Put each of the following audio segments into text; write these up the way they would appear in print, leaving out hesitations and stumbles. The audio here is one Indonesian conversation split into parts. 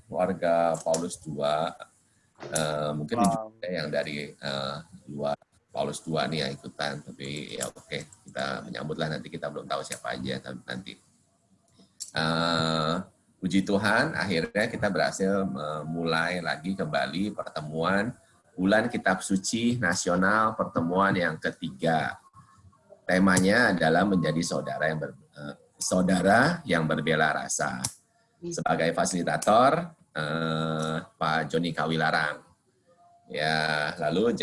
warga Paulus II, mungkin juga yang dari luar Paulus II nih yang ikutan, tapi ya oke, kita menyambutlah, nanti kita belum tahu siapa aja nanti. Puji Tuhan, akhirnya kita berhasil memulai lagi kembali pertemuan Bulan Kitab Suci Nasional, pertemuan yang ketiga. Temanya adalah menjadi saudara yang berbela rasa. Sebagai fasilitator, Pak Joni Kawilarang. Ya, lalu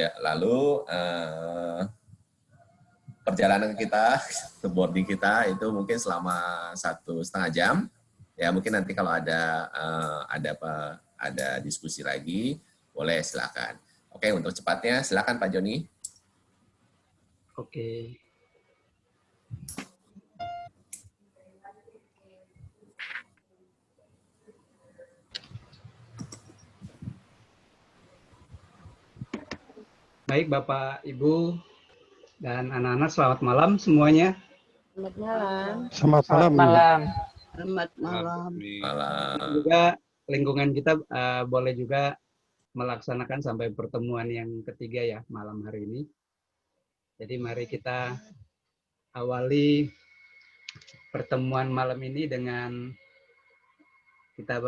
perjalanan kita, boarding kita itu mungkin selama 1,5 jam. Ya, mungkin nanti kalau ada diskusi lagi, boleh silakan. Oke, untuk cepatnya silakan Pak Joni. Oke. Baik Bapak, Ibu, dan anak-anak, selamat malam semuanya. Selamat malam. Selamat malam. Selamat malam. Juga lingkungan kita boleh juga melaksanakan sampai pertemuan yang ketiga ya malam hari ini. Jadi mari kita awali pertemuan malam ini dengan kita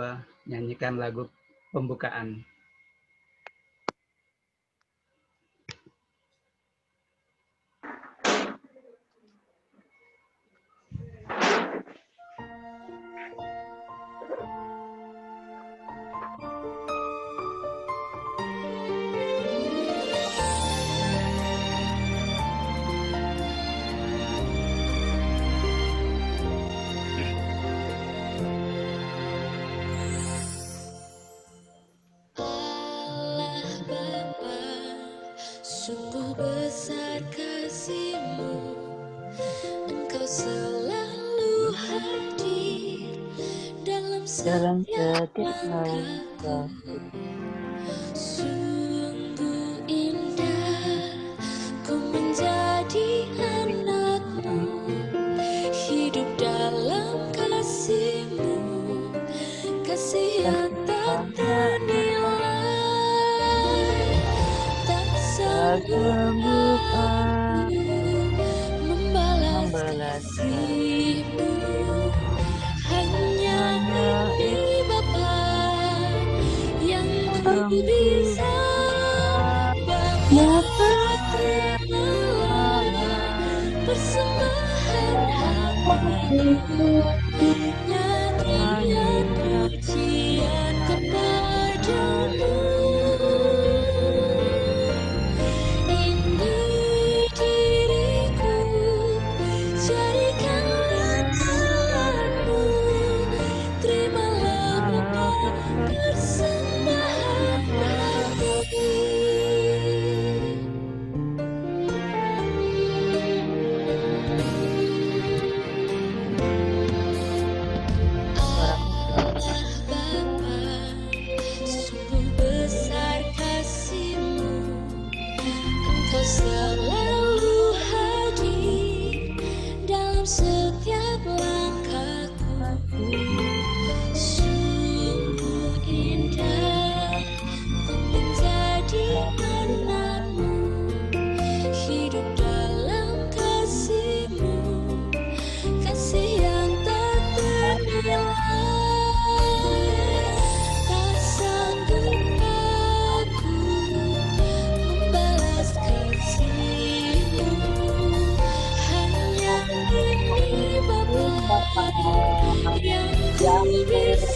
nyanyikan lagu pembukaan. Sungguh besar kasih-Mu, Engkau selalu hadir dalam setiap langkahku. Sungguh indah ku menjadi anak-Mu, hidup dalam kasih-Mu, kasih yang tak ternilai. Sanggup aku membalas kasih-Mu, hanya ini Bapa yang ku bisa. Bapa, terimalah persembahan hatiku, nyanyian pujian kepada-Mu. Selalu hadir dalam setiap langkahku. Sungguh indah ku menjadi anak-Mu, hidup dalam kasih-Mu, kasih yang tak ternilai. Tak sanggup aku membalas kasih-Mu, hanya ini Bapa yang ku bisa.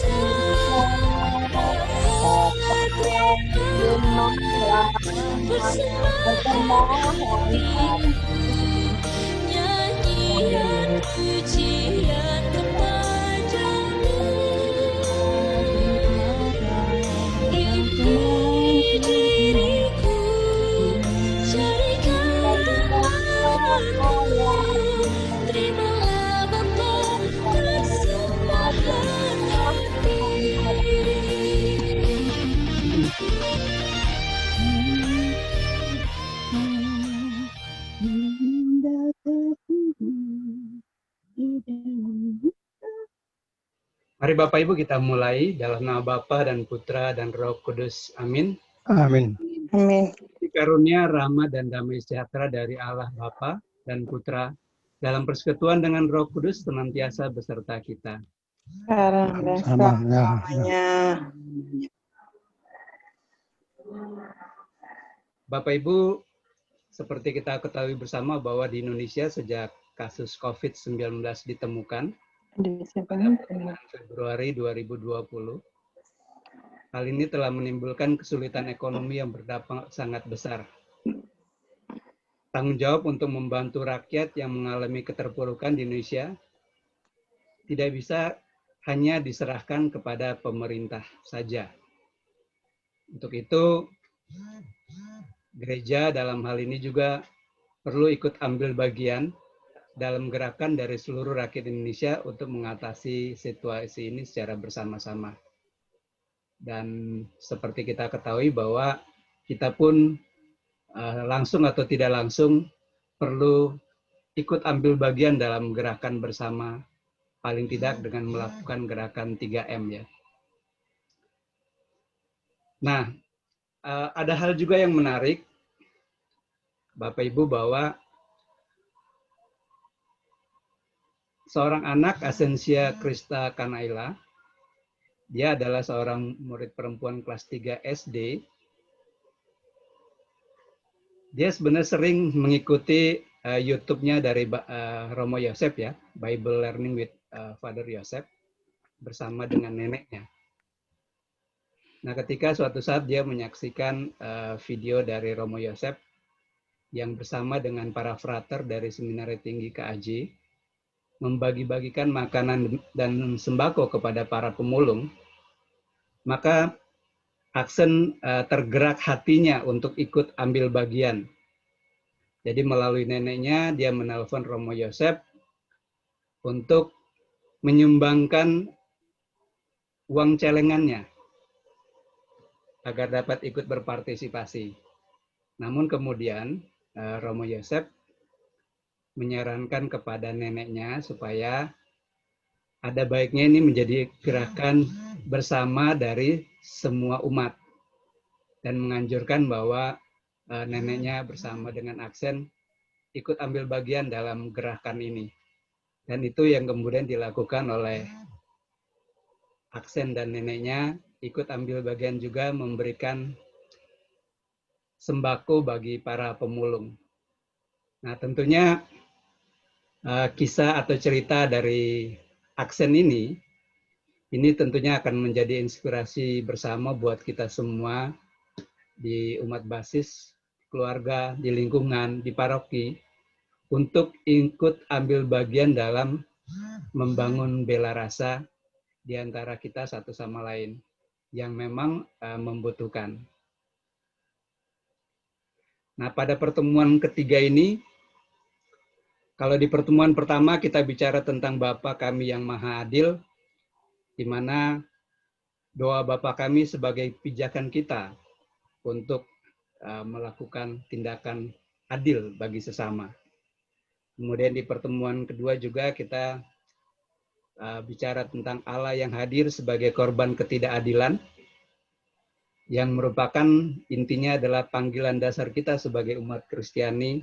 Persembahan hatiku, nyanyian pujian kepada-Mu. Ini diriku, jadikan Tuhan-Mu. Terimalah Bapa persembahan hati. Indah kasih-Mu di dalam Mari Bapak Ibu kita mulai dalam nama Bapa dan Putra dan Roh Kudus. Amin. Amin. Amin. Karunia, rahmat dan damai sejahtera dari Allah Bapa dan Putra dalam persekutuan dengan Roh Kudus senantiasa beserta kita. Sekarang dan selamanya. Bapak Ibu, seperti kita ketahui bersama bahwa di Indonesia sejak kasus COVID-19 ditemukan pada bulan Februari 2020, hal ini telah menimbulkan kesulitan ekonomi yang berdampak sangat besar. Tanggung jawab untuk membantu rakyat yang mengalami keterpurukan di Indonesia tidak bisa hanya diserahkan kepada pemerintah saja. Untuk itu, gereja dalam hal ini juga perlu ikut ambil bagian dalam gerakan dari seluruh rakyat Indonesia untuk mengatasi situasi ini secara bersama-sama. Dan seperti kita ketahui bahwa kita pun langsung atau tidak langsung perlu ikut ambil bagian dalam gerakan bersama, paling tidak dengan melakukan gerakan 3M ya. Nah, ada hal juga yang menarik, Bapak Ibu, bahwa seorang anak Asensia Krista Kanaila, dia adalah seorang murid perempuan kelas 3 SD. Dia sebenarnya sering mengikuti YouTube-nya dari Romo Yosef ya, Bible Learning with Father Yosef, bersama dengan neneknya. Nah, ketika suatu saat dia menyaksikan video dari Romo Yosef yang bersama dengan para frater dari Seminari Tinggi KAJ, membagi-bagikan makanan dan sembako kepada para pemulung, maka Aksen tergerak hatinya untuk ikut ambil bagian. Jadi melalui neneknya, dia menelpon Romo Yosef untuk menyumbangkan uang celengannya agar dapat ikut berpartisipasi. Namun kemudian Romo Yosef menyarankan kepada neneknya supaya ada baiknya ini menjadi gerakan bersama dari semua umat dan menganjurkan bahwa neneknya bersama dengan Aksen ikut ambil bagian dalam gerakan ini. Dan itu yang kemudian dilakukan oleh Aksen dan neneknya, ikut ambil bagian juga memberikan sembako bagi para pemulung. Nah, tentunya kisah atau cerita dari Aksen ini tentunya akan menjadi inspirasi bersama buat kita semua di umat basis, keluarga, di lingkungan, di paroki, untuk ikut ambil bagian dalam membangun bela rasa di antara kita satu sama lain yang memang membutuhkan. Nah, pada pertemuan ketiga ini, kalau di pertemuan pertama kita bicara tentang Bapa kami yang Maha Adil, di mana doa Bapa kami sebagai pijakan kita untuk melakukan tindakan adil bagi sesama. Kemudian di pertemuan kedua juga kita bicara tentang Allah yang hadir sebagai korban ketidakadilan, yang merupakan intinya adalah panggilan dasar kita sebagai umat Kristiani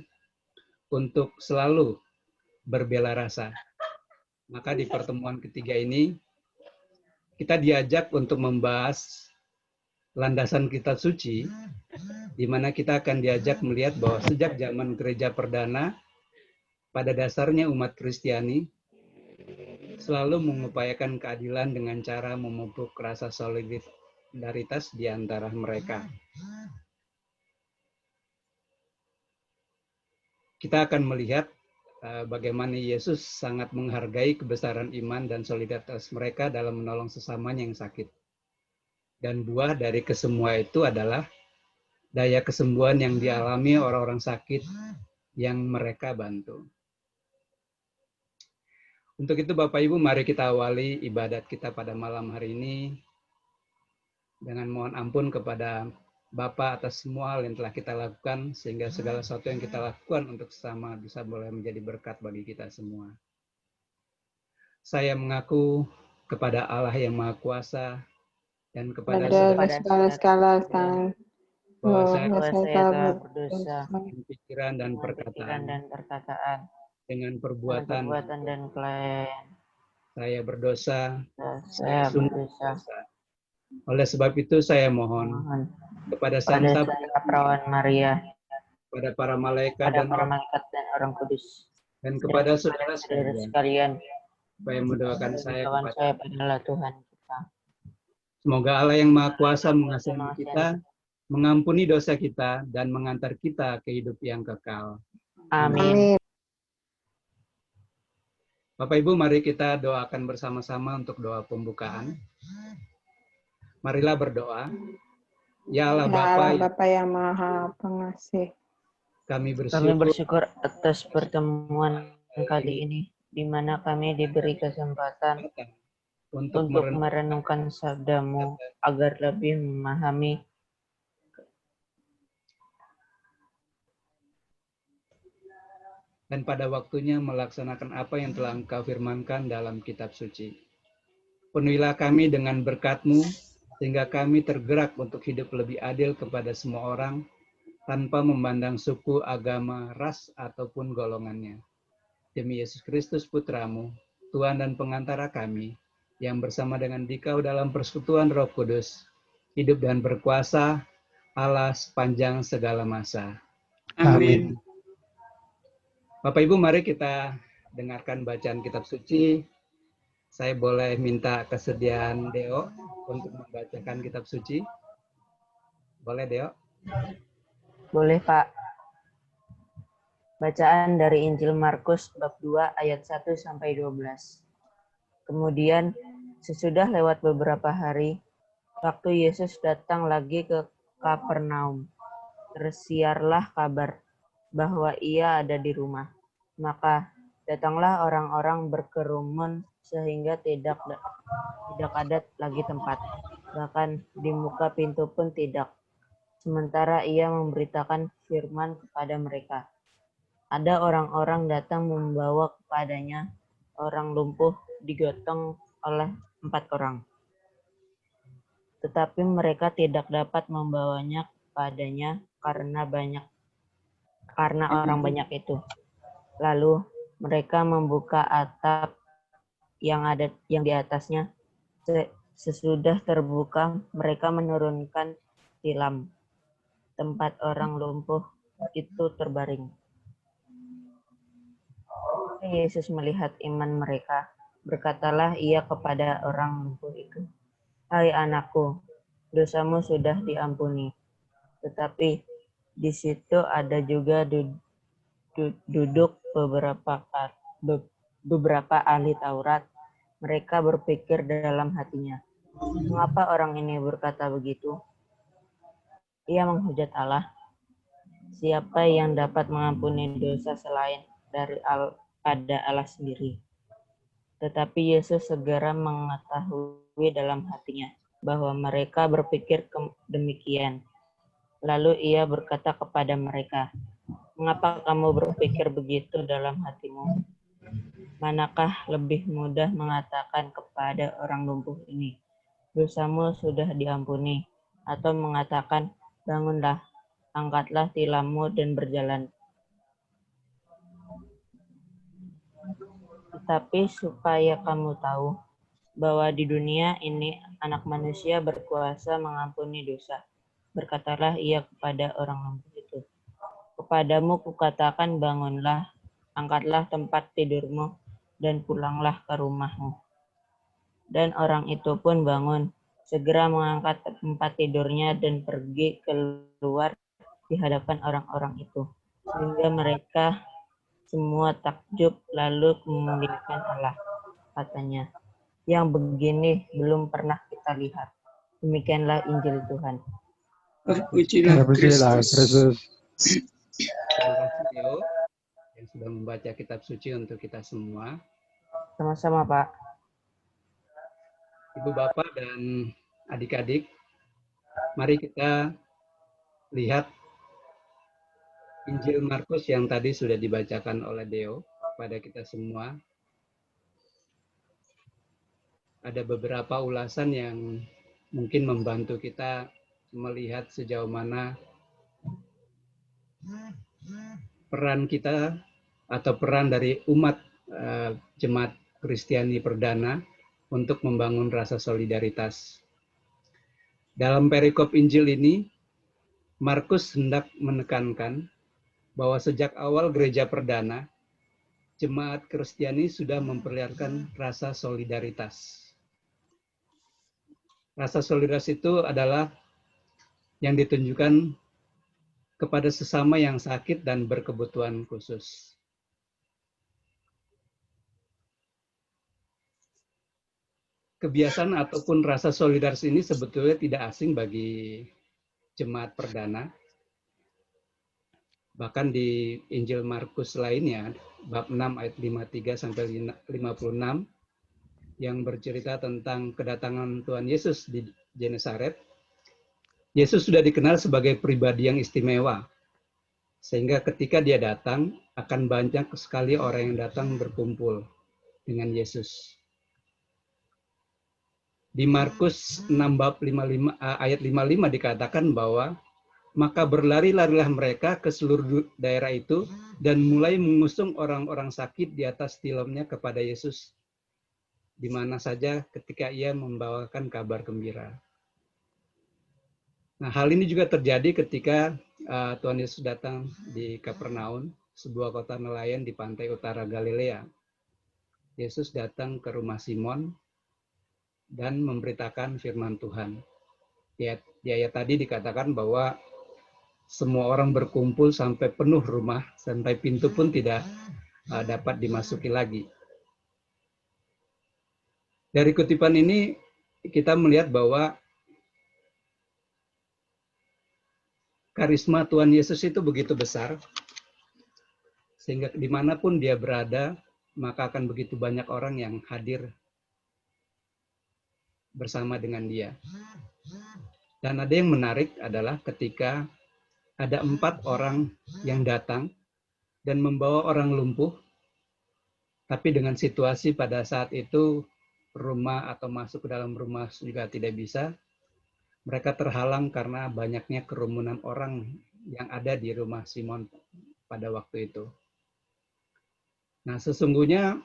untuk selalu berbela rasa. Maka di pertemuan ketiga ini, kita diajak untuk membahas landasan kitab suci, di mana kita akan diajak melihat bahwa sejak zaman gereja perdana, pada dasarnya umat Kristiani selalu mengupayakan keadilan dengan cara memupuk rasa solidaritas di antara mereka. Kita akan melihat bagaimana Yesus sangat menghargai kebesaran iman dan solidaritas mereka dalam menolong sesamanya yang sakit. Dan buah dari kesemua itu adalah daya kesembuhan yang dialami orang-orang sakit yang mereka bantu. Untuk itu Bapak Ibu, mari kita awali ibadat kita pada malam hari ini dengan mohon ampun kepada Bapa atas semua hal yang telah kita lakukan, sehingga segala sesuatu yang kita lakukan untuk sesama bisa boleh menjadi berkat bagi kita semua. Saya mengaku kepada Allah yang Maha Kuasa, dan kepada Pada saudara segala-segala tangan. bahwa Bahwa saya saya saya telah telah berdosa. berdosa dengan pikiran dan dengan pikiran perkataan, dan perkataan, dengan dengan perbuatan, perbuatan dan kelainan. saya berdosa, Saya sungguh berdosa. berdosa. Oleh sebab itu saya mohon Mohon kepada pada Santa Santa Perawan Maria, kepada para malaikat pada dan para malaikat dan orang kudus, dan dan kepada kepada saudara saudara sekalian, sekalian, supaya mendoakan saya kawan kepada saya adalah Tuhan kita. semoga Allah yang Maha Kuasa Kuasa mengasihi mengasihi kita, mengampuni dosa kita, dan mengantar kita ke hidup yang kekal. Amin. Amin. Bapak Ibu, mari kita doakan bersama-sama untuk doa pembukaan. Marilah berdoa. Ya Allah Ya Bapa, Allah yang Bapa yang Maha Pengasih. kami Kami bersyukur bersyukur atas pertemuan kali ini, di mana kami diberi kesempatan untuk untuk merenung merenungkan sabdamu agar lebih memahami dan pada waktunya melaksanakan apa yang telah Engkau firmankan dalam kitab suci. Penuhilah kami dengan berkat-Mu, sehingga kami tergerak untuk hidup lebih adil kepada semua orang, tanpa memandang suku, agama, ras, ataupun golongannya. Demi Yesus Kristus Putra-Mu, Tuhan dan pengantara kami, yang bersama dengan Dikau dalam persekutuan Roh Kudus, hidup dan berkuasa, Allah sepanjang segala masa. Amin. Bapak Ibu, mari kita dengarkan bacaan kitab suci. Saya boleh minta kesediaan Deo untuk membacakan kitab suci? Boleh, Deo? Boleh, Pak. Bacaan dari Injil Markus bab 2 ayat 1 sampai 12. Kemudian sesudah lewat beberapa hari, waktu Yesus datang lagi ke Kapernaum, tersiarlah kabar bahwa ia ada di rumah. Maka datanglah orang-orang berkerumun sehingga tidak ada lagi tempat. Bahkan di muka pintu pun tidak. Sementara ia memberitakan firman kepada mereka. Ada orang-orang datang membawa kepadanya orang lumpuh digotong oleh 4 orang. Tetapi mereka tidak dapat membawanya kepadanya karena orang banyak itu. Lalu mereka membuka atap yang di atasnya. Sesudah terbuka, mereka menurunkan tilam. Tempat orang lumpuh itu terbaring. Yesus melihat iman mereka, berkatalah ia kepada orang lumpuh itu, "Hai anakku, dosamu sudah diampuni." Tetapi di situ ada juga duduk beberapa ahli Taurat. Mereka berpikir dalam hatinya, "Mengapa orang ini berkata begitu?" Ia menghujat Allah. Siapa yang dapat mengampuni dosa selain pada Allah sendiri? Tetapi Yesus segera mengetahui dalam hatinya bahwa mereka berpikir demikian. Lalu ia berkata kepada mereka, "Mengapa kamu berpikir begitu dalam hatimu? Manakah lebih mudah mengatakan kepada orang lumpuh ini, 'Dosamu sudah diampuni,' atau mengatakan, 'Bangunlah, angkatlah tilammu dan berjalan'? Tetapi supaya kamu tahu bahwa di dunia ini Anak Manusia berkuasa mengampuni dosa," berkatalah ia kepada orang lumpuh itu, "Kepadamu kukatakan, bangunlah, angkatlah tempat tidurmu, dan pulanglah ke rumahmu." Dan orang itu pun bangun, segera mengangkat tempat tidurnya dan pergi keluar di hadapan orang-orang itu, sehingga mereka semua takjub lalu memuliakan Allah. Katanya, "Yang begini belum pernah kita lihat." Demikianlah Injil Tuhan. Terpujilah Terpujilah Kristus. Terima kasih, Deo, yang sudah membaca kitab suci untuk kita semua. Sama-sama, Pak. Ibu Bapak dan adik-adik, mari kita lihat Injil Markus yang tadi sudah dibacakan oleh Deo kepada kita semua. ada beberapa ulasan yang mungkin membantu kita melihat sejauh mana peran kita atau peran dari umat jemaat Kristiani Perdana untuk membangun rasa solidaritas. Dalam perikop Injil ini, Markus hendak menekankan bahwa sejak awal gereja perdana, jemaat Kristiani sudah memperlihatkan rasa solidaritas. Rasa solidaritas itu adalah yang ditunjukkan kepada sesama yang sakit dan berkebutuhan khusus. Kebiasaan ataupun rasa solidaritas ini sebetulnya tidak asing bagi jemaat perdana. Bahkan di Injil Markus lainnya, bab 6 ayat 53 sampai 56, yang bercerita tentang kedatangan Tuhan Yesus di Genesaret. Yesus sudah dikenal sebagai pribadi yang istimewa, sehingga ketika dia datang, akan banyak sekali orang yang datang berkumpul dengan Yesus. Di Markus 6 bab 55, ayat 55 dikatakan bahwa maka berlari-larilah mereka ke seluruh daerah itu dan mulai mengusung orang-orang sakit di atas tilapnya kepada Yesus di mana saja ketika ia membawakan kabar gembira. Nah, hal ini juga terjadi ketika Tuhan Yesus datang di Kapernaum, sebuah kota nelayan di pantai utara Galilea. Yesus datang ke rumah Simon dan memberitakan firman Tuhan. Di ayat tadi dikatakan bahwa semua orang berkumpul sampai penuh rumah, sampai pintu pun tidak dapat dimasuki lagi. Dari kutipan ini kita melihat bahwa karisma Tuhan Yesus itu begitu besar, sehingga dimanapun dia berada, maka akan begitu banyak orang yang hadir bersama dengan dia. Dan ada yang menarik adalah ketika ada 4 orang yang datang dan membawa orang lumpuh, tapi dengan situasi pada saat itu rumah atau masuk ke dalam rumah juga tidak bisa. Mereka terhalang karena banyaknya kerumunan orang yang ada di rumah Simon pada waktu itu. Nah, sesungguhnya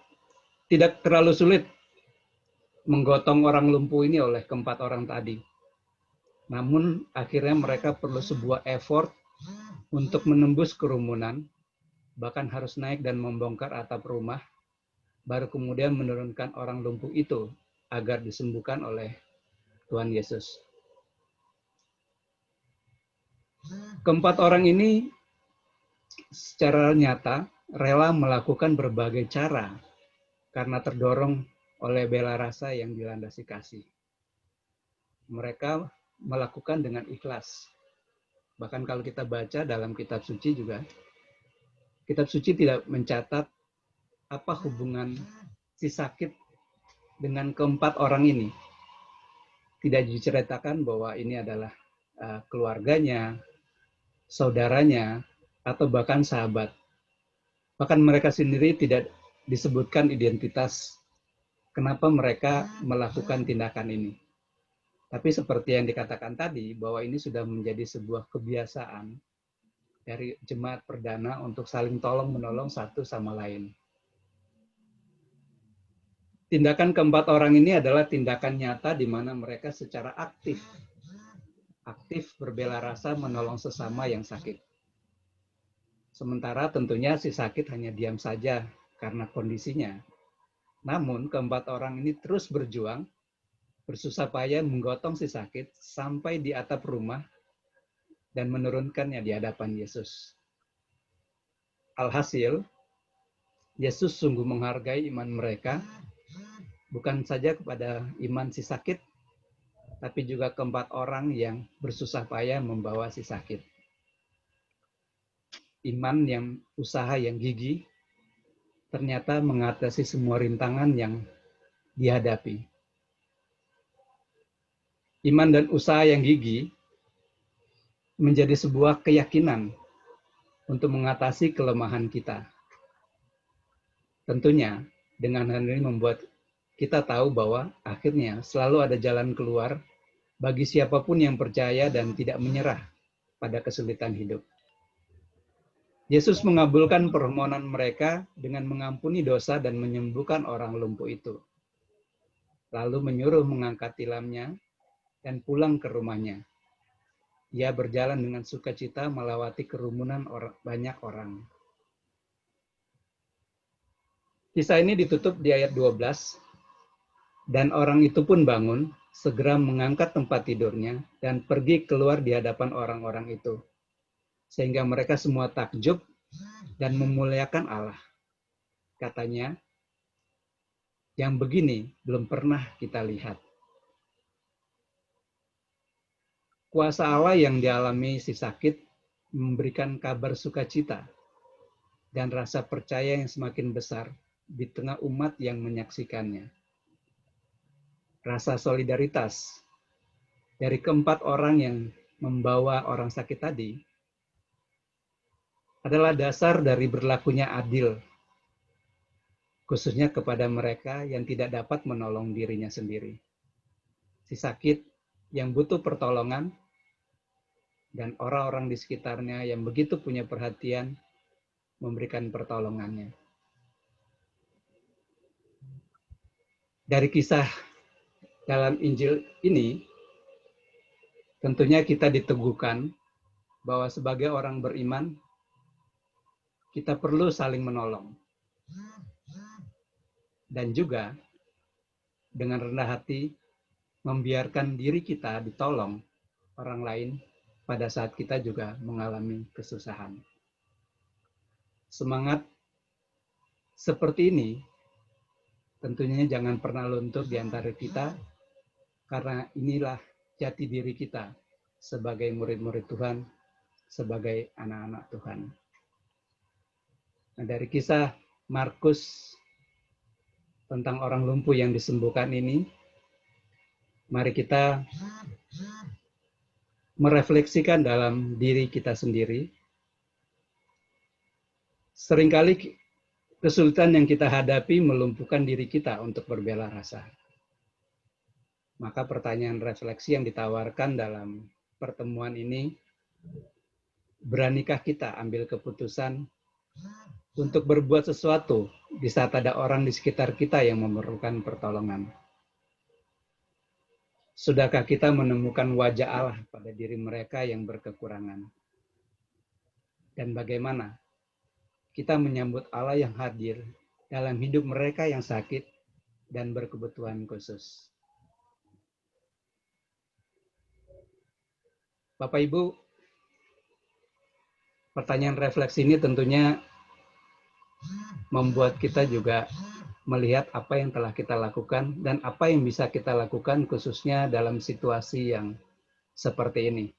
tidak terlalu sulit menggotong orang lumpuh ini oleh keempat orang tadi. Namun akhirnya mereka perlu sebuah effort untuk menembus kerumunan, bahkan harus naik dan membongkar atap rumah, baru kemudian menurunkan orang lumpuh itu agar disembuhkan oleh Tuhan Yesus. Keempat orang ini secara nyata rela melakukan berbagai cara karena terdorong oleh bela rasa yang dilandasi kasih. Mereka melakukan dengan ikhlas. Bahkan kalau kita baca dalam kitab suci juga, kitab suci tidak mencatat apa hubungan si sakit dengan keempat orang ini. Tidak diceritakan bahwa ini adalah keluarganya, saudaranya, atau bahkan sahabat. Bahkan mereka sendiri tidak disebutkan identitas kenapa mereka melakukan tindakan ini. Tapi seperti yang dikatakan tadi, bahwa ini sudah menjadi sebuah kebiasaan dari jemaat perdana untuk saling tolong-menolong satu sama lain. Tindakan keempat orang ini adalah tindakan nyata di mana mereka secara aktif berbela rasa menolong sesama yang sakit. Sementara tentunya si sakit hanya diam saja karena kondisinya. Namun keempat orang ini terus berjuang, bersusah payah menggotong si sakit sampai di atap rumah dan menurunkannya di hadapan Yesus. Alhasil, Yesus sungguh menghargai iman mereka, bukan saja kepada iman si sakit, tapi juga keempat orang yang bersusah payah membawa si sakit. Iman yang usaha yang gigih ternyata mengatasi semua rintangan yang dihadapi. Iman dan usaha yang gigih menjadi sebuah keyakinan untuk mengatasi kelemahan kita. Tentunya dengan hal ini membuat kita tahu bahwa akhirnya selalu ada jalan keluar bagi siapapun yang percaya dan tidak menyerah pada kesulitan hidup. Yesus mengabulkan permohonan mereka dengan mengampuni dosa dan menyembuhkan orang lumpuh itu. Lalu menyuruh mengangkat tilamnya dan pulang ke rumahnya. Ia berjalan dengan sukacita melewati kerumunan banyak orang. Kisah ini ditutup di ayat 12. Dan orang itu pun bangun, segera mengangkat tempat tidurnya, dan pergi keluar di hadapan orang-orang itu. Sehingga mereka semua takjub dan memuliakan Allah. Katanya, yang begini belum pernah kita lihat. Kuasa Allah yang dialami si sakit memberikan kabar sukacita dan rasa percaya yang semakin besar di tengah umat yang menyaksikannya. Rasa solidaritas dari keempat orang yang membawa orang sakit tadi adalah dasar dari berlakunya adil, khususnya kepada mereka yang tidak dapat menolong dirinya sendiri. Si sakit yang butuh pertolongan dan orang-orang di sekitarnya yang begitu punya perhatian memberikan pertolongannya. Dari kisah dalam Injil ini, tentunya kita diteguhkan bahwa sebagai orang beriman, kita perlu saling menolong. Dan juga dengan rendah hati, membiarkan diri kita ditolong orang lain pada saat kita juga mengalami kesusahan. Semangat seperti ini tentunya jangan pernah luntur di antara kita, karena inilah jati diri kita sebagai murid-murid Tuhan, sebagai anak-anak Tuhan. Nah, dari kisah Markus tentang orang lumpuh yang disembuhkan ini, mari kita merefleksikan dalam diri kita sendiri. Seringkali kesulitan yang kita hadapi melumpuhkan diri kita untuk berbela rasa. Maka pertanyaan refleksi yang ditawarkan dalam pertemuan ini, beranikah kita ambil keputusan untuk berbuat sesuatu di saat ada orang di sekitar kita yang memerlukan pertolongan? Sudahkah kita menemukan wajah Allah pada diri mereka yang berkekurangan? Dan bagaimana kita menyambut Allah yang hadir dalam hidup mereka yang sakit dan berkebutuhan khusus? Bapak Ibu, pertanyaan refleksi ini tentunya membuat kita juga melihat apa yang telah kita lakukan dan apa yang bisa kita lakukan khususnya dalam situasi yang seperti ini.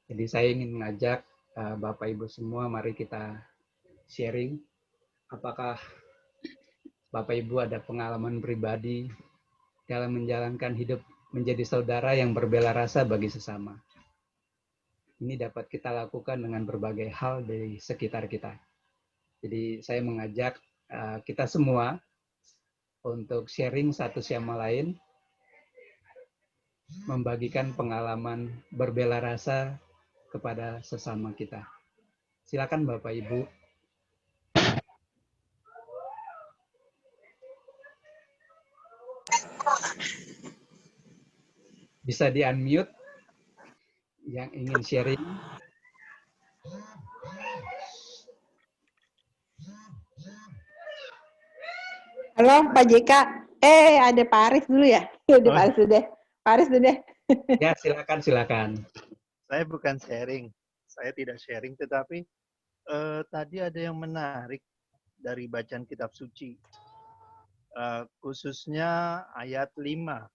Jadi saya ingin mengajak Bapak Ibu semua, mari kita sharing. Apakah Bapak Ibu ada pengalaman pribadi dalam menjalankan hidup menjadi saudara yang berbela rasa bagi sesama? Ini dapat kita lakukan dengan berbagai hal di sekitar kita. Jadi saya mengajak kita semua untuk sharing satu sama lain, membagikan pengalaman berbela rasa kepada sesama kita. Silakan Bapak Ibu. Bisa di-unmute yang ingin sharing. Halo Pak JK. Ada Pak Aris dulu ya? Udah Pak Aris dulu deh. Pak Aris dulu deh. Ya, silakan. Saya bukan sharing, saya tidak sharing, tetapi tadi ada yang menarik dari bacaan kitab suci, khususnya ayat 5.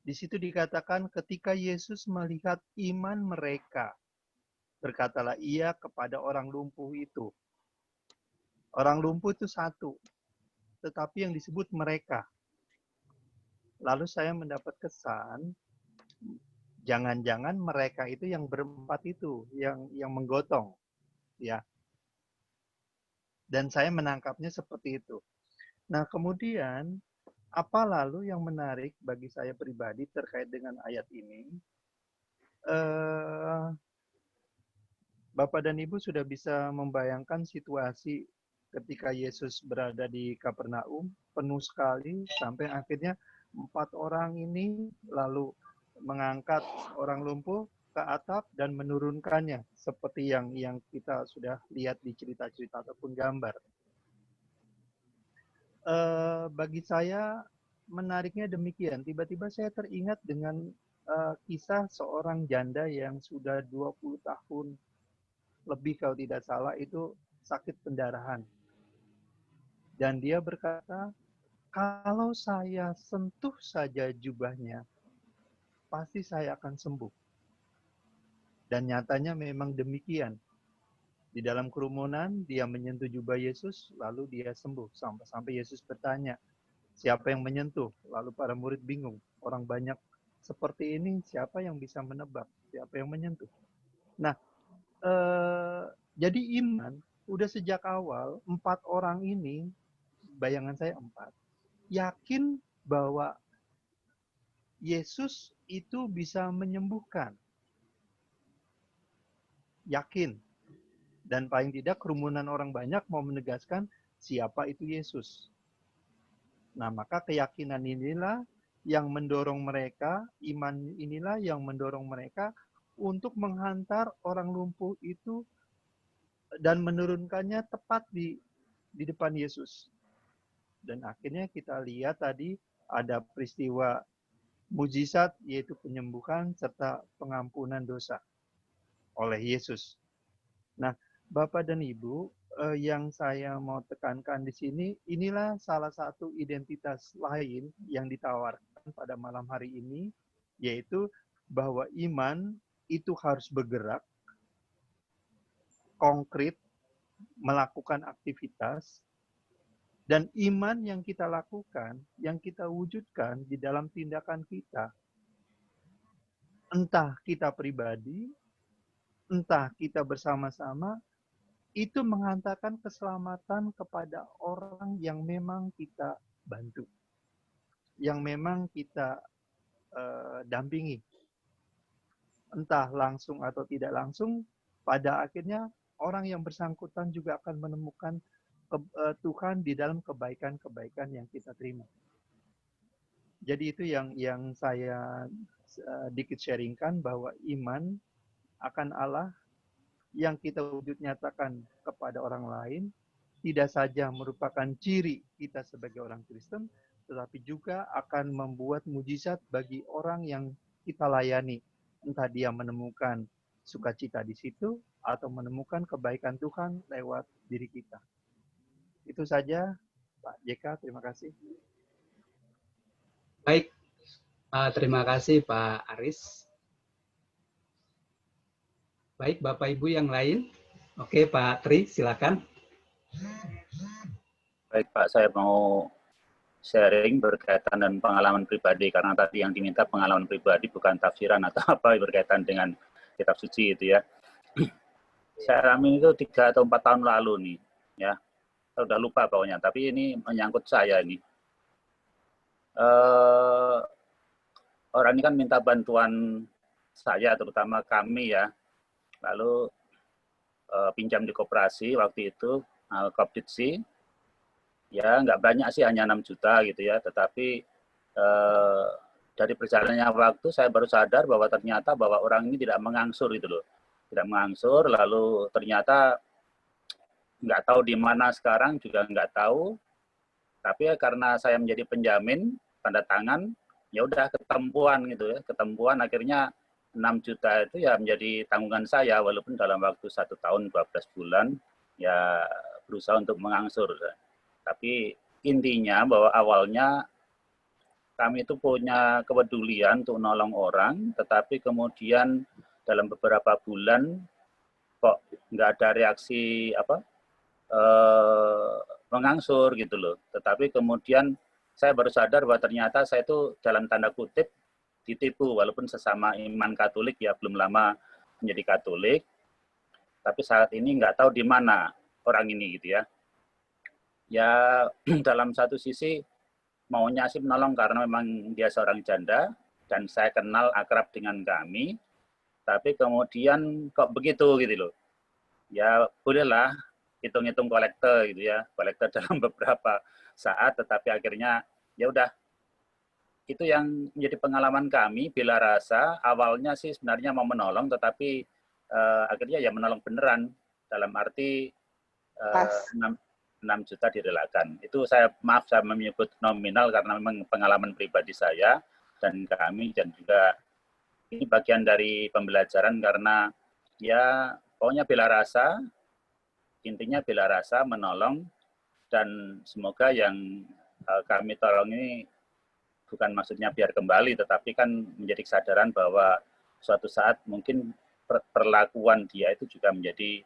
Di situ dikatakan ketika Yesus melihat iman mereka, berkatalah ia kepada orang lumpuh itu. Orang lumpuh itu satu, tetapi yang disebut mereka. Lalu saya mendapat kesan, jangan-jangan mereka itu yang berempat itu, yang menggotong, ya. Dan saya menangkapnya seperti itu. Nah, kemudian apa lalu yang menarik bagi saya pribadi terkait dengan ayat ini? Eh, Bapak dan Ibu sudah bisa membayangkan situasi ketika Yesus berada di Kapernaum, penuh sekali, sampai akhirnya 4 orang ini lalu mengangkat orang lumpuh ke atap dan menurunkannya, seperti yang kita sudah lihat di cerita-cerita ataupun gambar. Bagi saya menariknya demikian. Tiba-tiba saya teringat dengan kisah seorang janda yang sudah 20 tahun lebih kalau tidak salah itu sakit pendarahan. Dan dia berkata, kalau saya sentuh saja jubahnya, pasti saya akan sembuh. Dan nyatanya memang demikian. Di dalam kerumunan, dia menyentuh jubah Yesus, lalu dia sembuh. Sampai Yesus bertanya, siapa yang menyentuh? Lalu para murid bingung. Orang banyak seperti ini, siapa yang bisa menebak? Siapa yang menyentuh? Nah, jadi iman, udah sejak awal, 4 orang ini, bayangan saya 4, yakin bahwa Yesus itu bisa menyembuhkan. Yakin. Dan paling tidak kerumunan orang banyak mau menegaskan siapa itu Yesus. Nah, maka keyakinan inilah yang mendorong mereka, iman inilah yang mendorong mereka untuk menghantar orang lumpuh itu dan menurunkannya tepat di depan Yesus. Dan akhirnya kita lihat tadi ada peristiwa mujizat, yaitu penyembuhan serta pengampunan dosa oleh Yesus. Nah, Bapak dan Ibu, yang saya mau tekankan di sini, inilah salah satu identitas lain yang ditawarkan pada malam hari ini, yaitu bahwa iman itu harus bergerak, konkret, melakukan aktivitas, dan iman yang kita lakukan, yang kita wujudkan di dalam tindakan kita, entah kita pribadi, entah kita bersama-sama, itu menghantarkan keselamatan kepada orang yang memang kita bantu, yang memang kita dampingi. Entah langsung atau tidak langsung, pada akhirnya orang yang bersangkutan juga akan menemukan Tuhan di dalam kebaikan-kebaikan yang kita terima. Jadi itu yang saya sedikit sharingkan, bahwa iman akan Allah yang kita wujud nyatakan kepada orang lain tidak saja merupakan ciri kita sebagai orang Kristen, tetapi juga akan membuat mujizat bagi orang yang kita layani. Entah dia menemukan sukacita di situ atau menemukan kebaikan Tuhan lewat diri kita. Itu saja, Pak JK. Terima kasih. Baik, terima kasih Pak Aris. Baik, Bapak Ibu yang lain. Oke, Pak Tri, silakan. Baik Pak, saya mau sharing berkaitan dengan pengalaman pribadi, karena tadi yang diminta pengalaman pribadi bukan tafsiran atau apa berkaitan dengan kitab suci itu ya. Saya alami itu 3 atau 4 tahun lalu nih, ya. Saya udah lupa pokoknya, tapi ini menyangkut saya ini. Orang ini kan minta bantuan saya, terutama kami ya. Lalu pinjam di koperasi waktu itu, Kopditsi. Ya, nggak banyak sih, hanya 6 juta gitu ya. Tetapi dari perjalanannya waktu, saya baru sadar bahwa ternyata bahwa orang ini tidak mengangsur gitu loh. Tidak mengangsur, lalu ternyata nggak tahu di mana sekarang, juga nggak tahu. Tapi ya karena saya menjadi penjamin, tanda tangan, ya udah ketempuan gitu ya. Ketempuan akhirnya 6 juta itu ya menjadi tanggungan saya, walaupun dalam waktu 1 tahun 12 bulan, ya berusaha untuk mengangsur. Tapi intinya bahwa awalnya kami itu punya kepedulian untuk nolong orang, tetapi kemudian dalam beberapa bulan kok nggak ada reaksi mengangsur gitu loh. Tetapi kemudian saya baru sadar bahwa ternyata saya itu dalam tanda kutip ditipu, walaupun sesama iman Katolik ya, belum lama menjadi Katolik, tapi saat ini nggak tahu di mana orang ini gitu ya. ya dalam satu sisi maunya sih menolong karena memang dia seorang janda dan saya kenal akrab dengan kami, tapi kemudian kok begitu gitu loh. Ya bolehlah hitung-hitung kolektor gitu ya, kolektor dalam beberapa saat, tetapi akhirnya ya udah. Itu yang menjadi pengalaman kami, bela rasa. Awalnya sih sebenarnya mau menolong, tetapi akhirnya ya menolong beneran. Dalam arti 6 juta direlakan. Itu saya menyebut nominal karena memang pengalaman pribadi saya dan kami, dan juga ini bagian dari pembelajaran karena ya pokoknya bela rasa, intinya bela rasa, menolong, dan semoga yang kami tolong ini bukan maksudnya biar kembali, tetapi kan menjadi kesadaran bahwa suatu saat mungkin perlakuan dia itu juga menjadi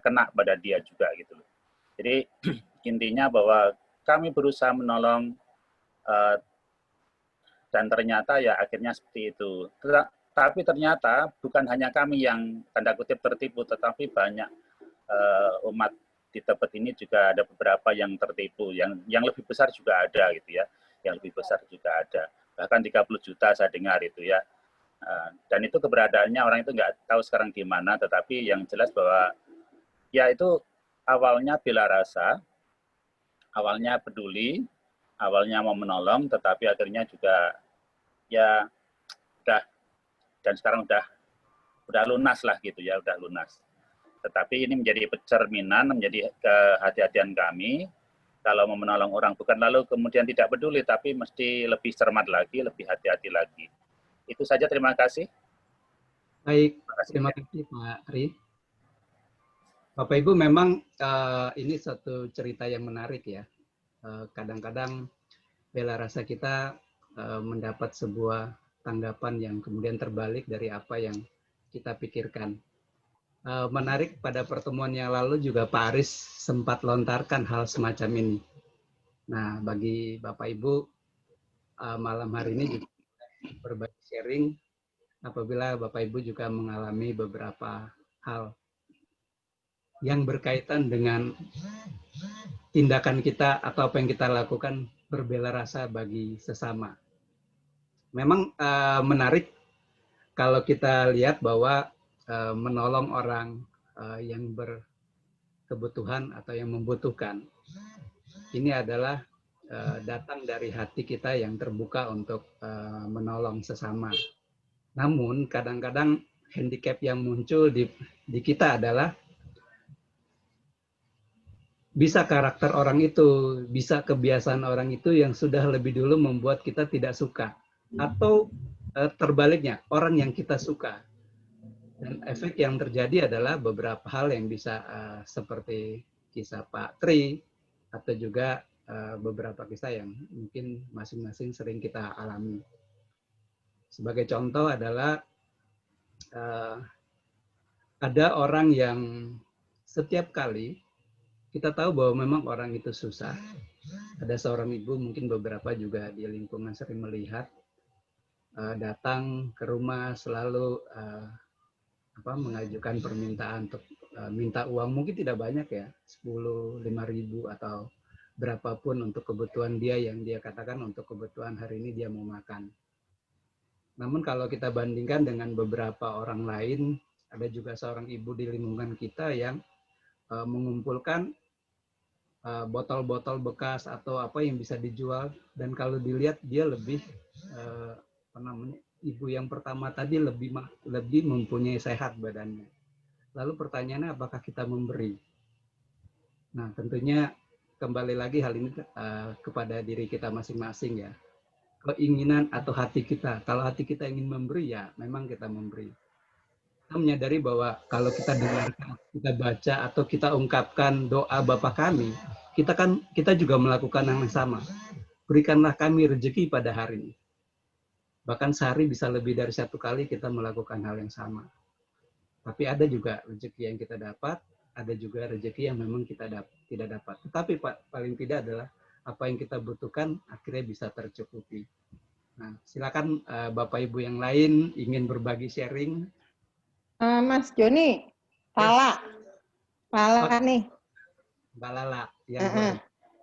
kena pada dia juga gitu loh. Jadi intinya bahwa kami berusaha menolong dan ternyata ya akhirnya seperti itu. Tapi ternyata bukan hanya kami yang tanda kutip tertipu, tetapi banyak umat di Tebet ini juga ada beberapa yang tertipu, yang lebih besar juga ada gitu ya, yang lebih besar juga ada, bahkan 30 juta saya dengar itu ya, dan itu keberadaannya orang itu nggak tahu sekarang di mana, tetapi yang jelas bahwa ya itu awalnya bela rasa, awalnya peduli, awalnya mau menolong, tetapi akhirnya juga ya udah, dan sekarang udah lunas lah gitu ya, udah lunas. Tetapi ini menjadi cerminan, menjadi kehati-hatian kami. Kalau mau menolong orang bukan lalu kemudian tidak peduli, tapi mesti lebih cermat lagi, lebih hati-hati lagi. Itu saja, terima kasih. Baik, terima kasih Pak Tri. Bapak Ibu, memang ini satu cerita yang menarik ya. Kadang-kadang bela rasa kita mendapat sebuah tanggapan yang kemudian terbalik dari apa yang kita pikirkan. Menarik, pada pertemuan yang lalu juga Pak Aris sempat lontarkan hal semacam ini. Nah, bagi Bapak Ibu, malam hari ini juga berbagi sharing apabila Bapak Ibu juga mengalami beberapa hal yang berkaitan dengan tindakan kita atau apa yang kita lakukan berbela rasa bagi sesama. Memang menarik kalau kita lihat bahwa menolong orang yang berkebutuhan atau yang membutuhkan, ini adalah datang dari hati kita yang terbuka untuk menolong sesama. Namun kadang-kadang handicap yang muncul di kita adalah bisa karakter orang itu, bisa kebiasaan orang itu yang sudah lebih dulu membuat kita tidak suka. Atau terbaliknya, orang yang kita suka. Dan efek yang terjadi adalah beberapa hal yang bisa seperti kisah Pak Tri, atau juga beberapa kisah yang mungkin masing-masing sering kita alami. Sebagai contoh adalah ada orang yang setiap kali kita tahu bahwa memang orang itu susah. Ada seorang ibu, mungkin beberapa juga di lingkungan sering melihat, datang ke rumah selalu mengajukan permintaan untuk minta uang, mungkin tidak banyak ya, 10, 5.000 atau berapapun untuk kebutuhan dia yang dia katakan untuk kebutuhan hari ini dia mau makan. Namun kalau kita bandingkan dengan beberapa orang lain, ada juga seorang ibu di lingkungan kita yang mengumpulkan botol-botol bekas atau apa yang bisa dijual, dan kalau dilihat dia lebih ibu yang pertama tadi lebih mempunyai sehat badannya. Lalu pertanyaannya, apakah kita memberi? Nah, tentunya kembali lagi hal ini kepada diri kita masing-masing ya. Keinginan atau hati kita. Kalau hati kita ingin memberi, ya memang kita memberi. Kita menyadari bahwa kalau kita dengarkan, kita baca, atau kita ungkapkan doa Bapa kami, kita juga melakukan yang sama. Berikanlah kami rezeki pada hari ini. Bahkan sehari bisa lebih dari 1 kali kita melakukan hal yang sama. Tapi ada juga rezeki yang kita dapat, ada juga rezeki yang memang kita tidak dapat. Tetapi paling tidak adalah apa yang kita butuhkan akhirnya bisa tercukupi. Nah, silakan Bapak Ibu yang lain ingin berbagi sharing. Mas Joni, Pala nih. Mbak Lala yang Heeh.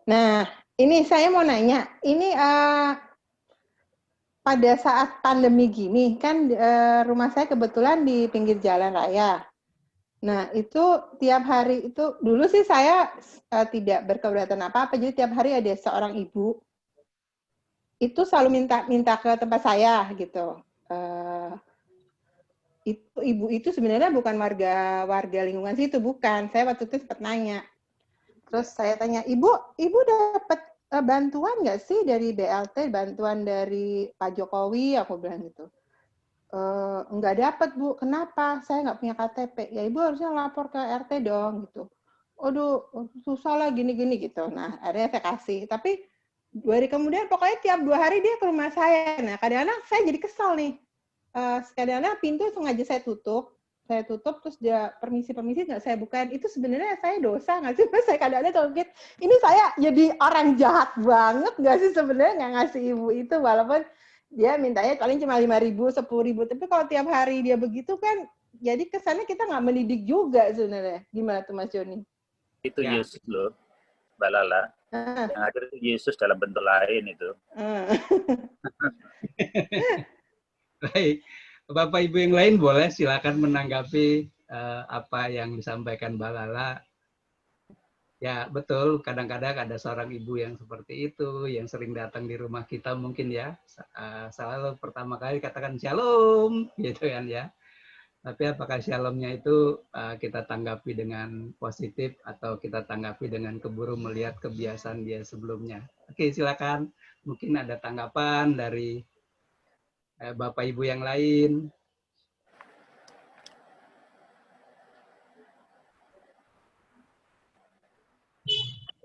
Nah, ini saya mau nanya, ini pada saat pandemi gini kan rumah saya kebetulan di pinggir jalan raya. Nah, itu tiap hari itu dulu sih saya tidak berkeberatan apa-apa, jadi tiap hari ada seorang ibu itu selalu minta ke tempat saya gitu. Itu ibu itu sebenarnya bukan warga lingkungan situ, bukan. Saya waktu itu sempat nanya. Terus saya tanya, ibu dapat bantuan nggak sih dari BLT, bantuan dari Pak Jokowi? Aku bilang gitu. Nggak dapat, Bu. Kenapa? Saya nggak punya KTP. Ya ibu harusnya lapor ke RT dong gitu. Aduh, susah lah gini-gini gitu. Nah, akhirnya saya kasih. Tapi 2 hari kemudian pokoknya tiap 2 hari dia ke rumah saya. Nah, kadang-kadang saya jadi kesal nih. Kadang-kadang pintu sengaja saya tutup terus dia permisi nggak saya bukain. Itu sebenarnya saya dosa nggak sih? Saya kadang-kadang kalau mikir, ini saya jadi orang jahat banget nggak sih sebenarnya nggak ngasih ibu itu, walaupun dia mintanya paling cuma 5.000, 10.000. Tapi kalau tiap hari dia begitu kan, jadi kesannya kita nggak mendidik juga sebenarnya. Gimana tuh Mas Joni? Itu Ya. Yesus loh, Mbak Lala. Yang hadir itu Yesus dalam bentuk lain itu. Baik, Bapak Ibu yang lain boleh silakan menanggapi apa yang disampaikan Mbak Lala. Ya betul, kadang-kadang ada seorang ibu yang seperti itu, yang sering datang di rumah kita mungkin ya, selalu pertama kali katakan shalom, gitu kan ya. Tapi apakah shalomnya itu kita tanggapi dengan positif atau kita tanggapi dengan keburu melihat kebiasaan dia sebelumnya. Oke, silakan. Mungkin ada tanggapan dari Bapak Ibu yang lain.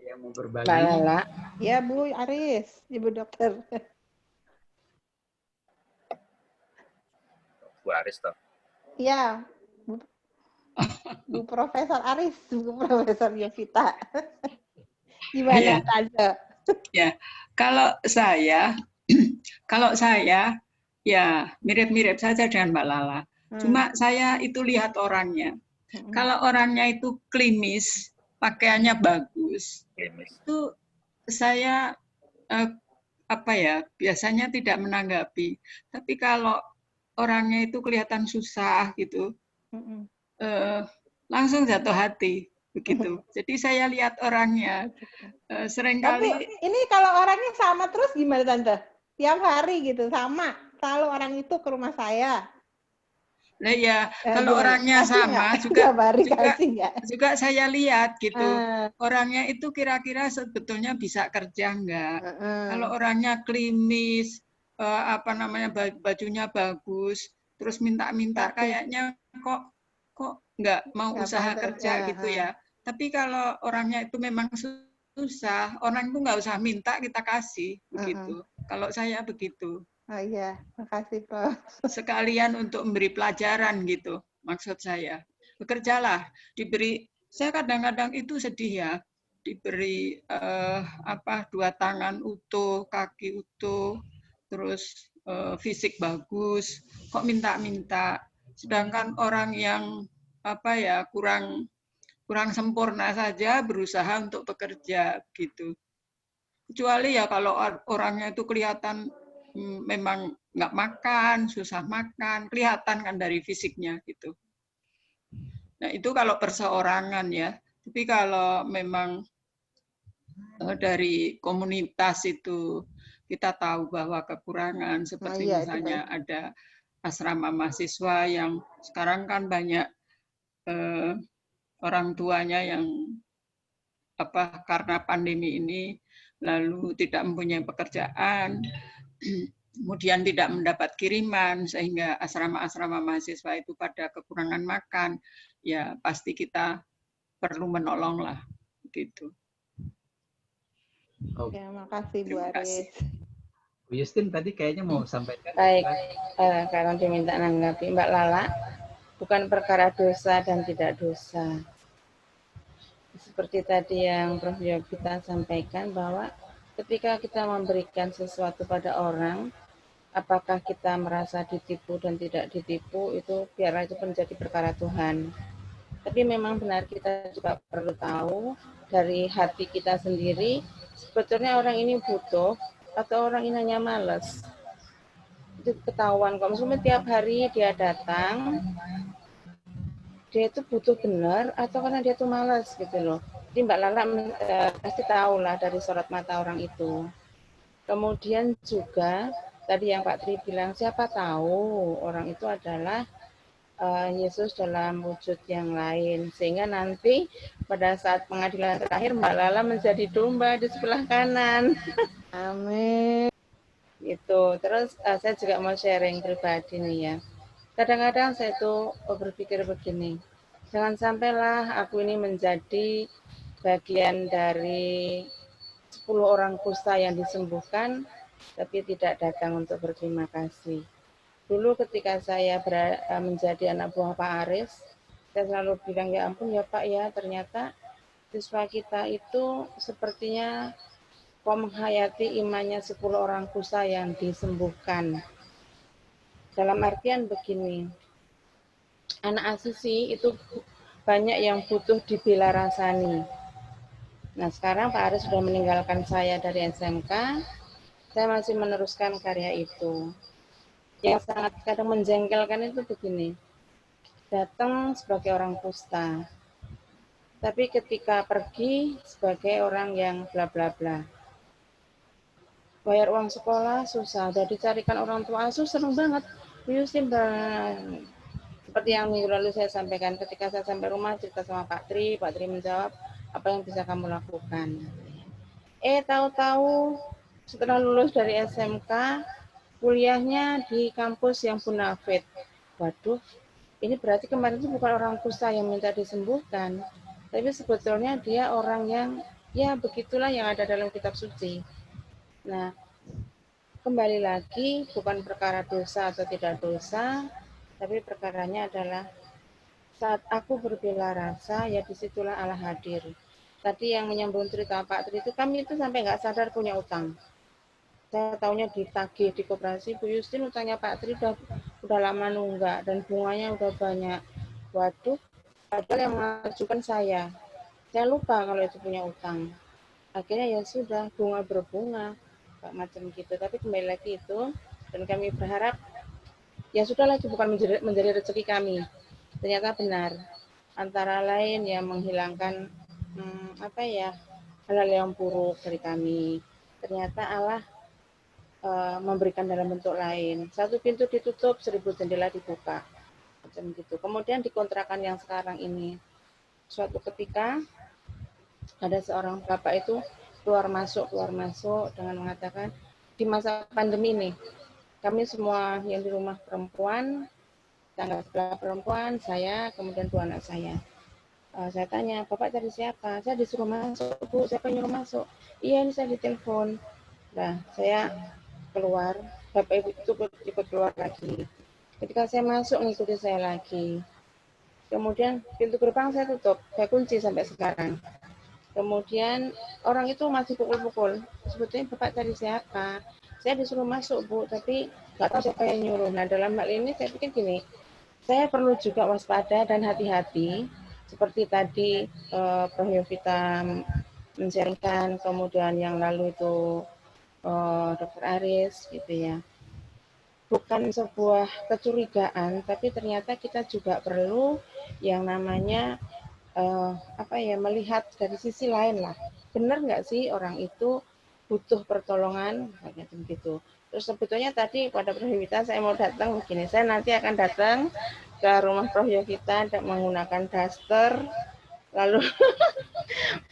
Yang mau berbagi. Mbak Lala. Ya Bu Aris, Ibu Dokter. Bu Aris toh. Iya, Bu Profesor Aris, Bu Profesor Yovita. Gimana Tante? Ya, kalau saya ya mirip-mirip saja dengan Mbak Lala. Cuma saya itu lihat orangnya. Kalau orangnya itu klimis, pakaiannya bagus, itu saya biasanya tidak menanggapi. Tapi kalau orangnya itu kelihatan susah gitu, langsung jatuh hati begitu. Jadi saya lihat orangnya seringkali. Tapi ini kalau orangnya sama terus gimana Tante? Tiap hari gitu sama, selalu orang itu ke rumah saya. Nah ya, kalau orangnya sama juga saya lihat gitu. Orangnya itu kira-kira sebetulnya bisa kerja enggak? Kalau orangnya klimis, bajunya bagus, terus minta-minta kayaknya kok enggak mau usaha kerja gitu ya. Tapi kalau orangnya itu memang susah, orang itu enggak usah minta, kita kasih begitu. Kalau saya begitu. Oh iya, makasih Prof. Sekalian untuk memberi pelajaran gitu, maksud saya. Bekerjalah, saya kadang-kadang itu sedih ya, diberi 2 tangan utuh, kaki utuh, terus fisik bagus, kok minta-minta. Sedangkan orang yang kurang sempurna saja berusaha untuk bekerja gitu. Kecuali ya kalau orangnya itu kelihatan memang nggak makan, susah makan, kelihatan kan dari fisiknya gitu. Nah itu kalau perseorangan ya. Tapi kalau memang dari komunitas itu kita tahu bahwa kekurangan seperti misalnya ada asrama mahasiswa yang sekarang kan banyak orang tuanya yang karena pandemi ini lalu tidak mempunyai pekerjaan, kemudian tidak mendapat kiriman sehingga asrama-asrama mahasiswa itu pada kekurangan makan, ya pasti kita perlu menolong lah gitu. Oke, makasih Bu Aris. Bu Justin tadi kayaknya mau sampaikan. Baik, karena diminta menanggapi Mbak Lala, bukan perkara dosa dan tidak dosa. Seperti tadi yang Prof. Yovita sampaikan bahwa ketika kita memberikan sesuatu pada orang, apakah kita merasa ditipu dan tidak ditipu, itu biarlah itu menjadi perkara Tuhan. Tapi memang benar kita juga perlu tahu dari hati kita sendiri, sebetulnya orang ini butuh atau orang ini hanya malas. Itu ketahuan. Kalau misalnya tiap hari dia datang, dia itu butuh benar atau karena dia tuh malas gitu loh. Jadi Mbak Lala pasti tahu lah dari sorot mata orang itu. Kemudian juga tadi yang Pak Tri bilang, siapa tahu orang itu adalah Yesus dalam wujud yang lain, sehingga nanti pada saat pengadilan terakhir Mbak Lala menjadi domba di sebelah kanan. Amin. Gitu. Terus saya juga mau sharing pribadi nih ya. Kadang-kadang saya tuh berpikir begini, jangan sampailah aku ini menjadi bagian dari 10 orang kusta yang disembuhkan, tapi tidak datang untuk berterima kasih. Dulu ketika saya menjadi anak buah Pak Aris, saya selalu bilang, ya ampun ya Pak ya, ternyata siswa kita itu sepertinya kok menghayati imannya 10 orang kusta yang disembuhkan. Dalam artian begini, anak asisi itu banyak yang butuh dibela rasani. Nah sekarang Pak Aris sudah meninggalkan saya dari SMK, saya masih meneruskan karya itu. Yang sangat kadang menjengkelkan itu begini, datang sebagai orang kusta, tapi ketika pergi sebagai orang yang bla bla bla. Bayar uang sekolah susah, udah dicarikan orang tua asuh seneng banget. Seperti yang minggu lalu saya sampaikan, ketika saya sampai rumah cerita sama Pak Tri menjawab, apa yang bisa kamu lakukan? Tahu-tahu setelah lulus dari SMK, kuliahnya di kampus yang Munafid. Waduh, ini berarti kemarin itu bukan orang kusta yang minta disembuhkan, tapi sebetulnya dia orang yang, ya begitulah yang ada dalam kitab suci. Nah, kembali lagi, bukan perkara dosa atau tidak dosa, tapi perkaranya adalah saat aku berbela rasa, ya disitulah Allah hadir. Tadi yang menyambung cerita Pak Tri itu, kami itu sampai nggak sadar punya utang. Saya tahunya ditagih di koperasi, Bu Yustin utangnya Pak Tri udah lama nunggak dan bunganya udah banyak. Waduh, padahal yang mengajukan saya lupa kalau itu punya utang. Akhirnya ya sudah, bunga berbunga, macam gitu. Tapi kembali lagi itu, dan kami berharap ya sudahlah, itu bukan menjadi rezeki kami. Ternyata benar, antara lain yang menghilangkan hal-hal yang buruk dari kami. Ternyata Allah memberikan dalam bentuk lain. Satu pintu ditutup, 1000 jendela dibuka. Macam gitu. Kemudian di kontrakan yang sekarang ini, suatu ketika ada seorang bapak itu keluar masuk dengan mengatakan, di masa pandemi ini, kami semua yang di rumah perempuan, tangga sebelah perempuan, saya, kemudian 2 anak saya. Saya tanya, Bapak cari siapa? Saya disuruh masuk, Bu. Siapa yang nyuruh masuk? Iya, ini saya ditelepon. Nah, saya keluar, Bapak Ibu itu ikut keluar lagi. Ketika saya masuk, ngikuti saya lagi. Kemudian pintu gerbang saya tutup, saya kunci sampai sekarang. Kemudian orang itu masih pukul-pukul. Sebetulnya Bapak cari siapa? Saya disuruh masuk, Bu, tapi nggak tahu siapa yang nyuruh. Nah, dalam hal ini saya pikir gini, saya perlu juga waspada dan hati-hati. Seperti tadi Prof. Yovita men-sharingkan, kemudian yang lalu itu Dr. Aris gitu ya. Bukan sebuah kecurigaan, tapi ternyata kita juga perlu yang namanya melihat dari sisi lain lah. Benar nggak sih orang itu butuh pertolongan kayak gitu. Terus sebetulnya tadi pada Prof. Yovita saya mau datang begini, saya nanti akan datang ke rumah Prof. Yovita menggunakan daster, lalu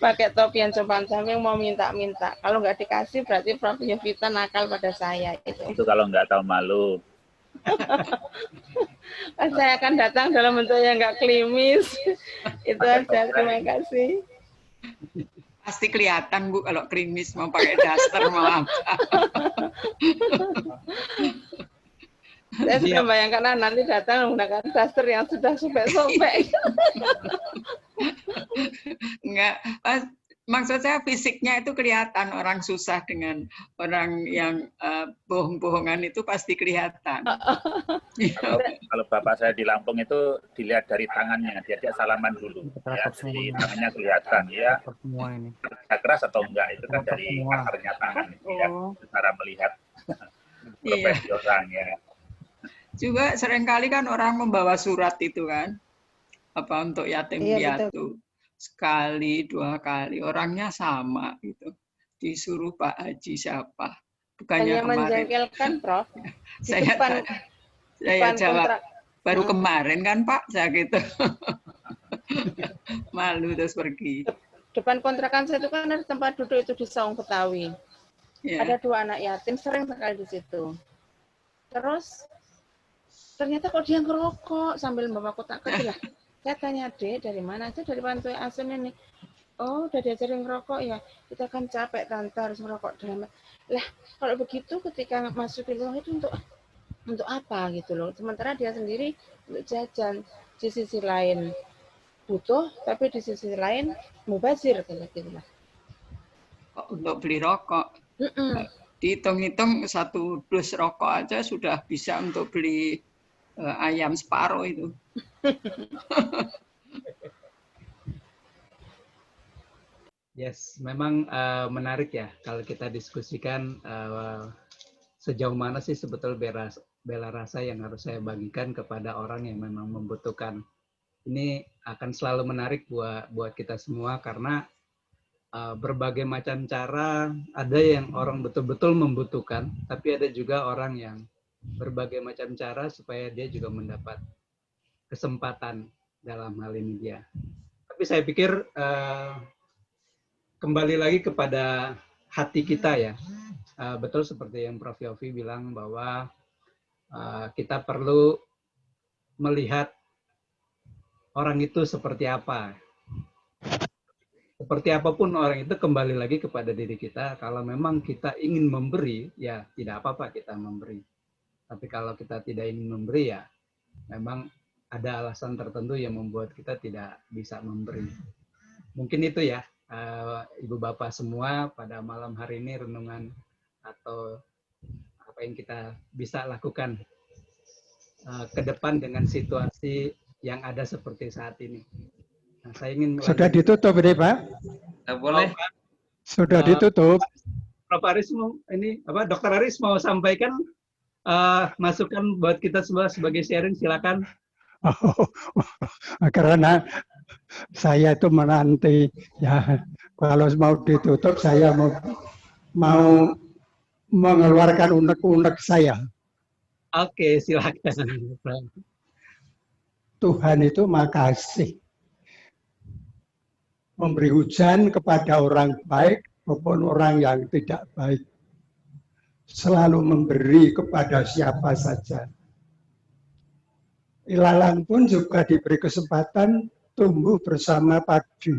pakai topi yang cobaan samping mau minta-minta. Kalau nggak dikasih berarti Prof. Yovita nakal pada saya. Itu kalau nggak tahu malu. Saya akan datang dalam bentuk yang nggak klimis. Itu aja, terima kasih. Pasti kelihatan, Bu, kalau klimis mau pakai daster mau apa. Saya sudah bayangkan nanti datang menggunakan daster yang sudah sobek-sobek. Enggak, maksud saya fisiknya itu kelihatan orang susah dengan orang yang bohong-bohongan itu pasti kelihatan. Kalau bapak saya di Lampung itu dilihat dari tangannya, dia salaman dulu. Ya, jadi tangannya kelihatan ya. Keras atau enggak itu kan dari kasarnya tangan ya, cara melihat profesi orang ya. Juga seringkali kan orang membawa surat itu kan, apa untuk yatim piatu. Sekali, 2 kali, orangnya sama gitu. Disuruh Pak Haji siapa. Bukannya kemarin. Menjengkelkan, Prof. Saya jawab, baru kemarin kan Pak, saya gitu. Malu terus pergi. Depan kontrakan saya itu kan ada tempat duduk itu di Saung Betawi. Ya. Ada 2 anak yatim, sering sekali di situ. Terus, ternyata kok dia ngerokok sambil bawa kotak kecil lah. Saya tanya, Dek, dari mana aja? Dari Pantai Asuhan ini. Oh, udah diajarin ngerokok ya. Kita kan capek, Tante, harus ngerokok. Lah, kalau begitu ketika masuk di ruang itu untuk apa gitu loh. Sementara dia sendiri untuk jajan. Di sisi lain butuh, tapi di sisi lain mubazir. Gitu lah. Untuk beli rokok. Dihitung-hitung 1 dus rokok aja sudah bisa untuk beli ayam separuh itu. Yes, memang menarik ya kalau kita diskusikan sejauh mana sih sebetulnya bela rasa yang harus saya bagikan kepada orang yang memang membutuhkan. Ini akan selalu menarik buat kita semua karena berbagai macam cara, ada yang orang betul-betul membutuhkan, tapi ada juga orang yang berbagai macam cara supaya dia juga mendapat kesempatan dalam hal ini dia. Tapi saya pikir kembali lagi kepada hati kita ya. Betul seperti yang Prof. Yofi bilang bahwa kita perlu melihat orang itu seperti apa. Seperti apapun orang itu kembali lagi kepada diri kita. Kalau memang kita ingin memberi, ya tidak apa-apa kita memberi. Tapi kalau kita tidak ingin memberi, ya memang ada alasan tertentu yang membuat kita tidak bisa memberi. Mungkin itu ya, Ibu Bapak semua pada malam hari ini renungan atau apa yang kita bisa lakukan ke depan dengan situasi yang ada seperti saat ini. Nah, saya ingin sudah ditutup ini Pak? Boleh. Sudah ditutup. Prof. Aris mau ini apa? Dr. Aris mau sampaikan masukan buat kita semua sebagai sharing, silakan. Oh, karena saya itu menanti ya kalau mau ditutup saya mau mengeluarkan unek-unek saya. Oke, silakan. Tuhan itu makasih memberi hujan kepada orang baik maupun orang yang tidak baik. Selalu memberi kepada siapa saja. Ilalang pun juga diberi kesempatan tumbuh bersama padi.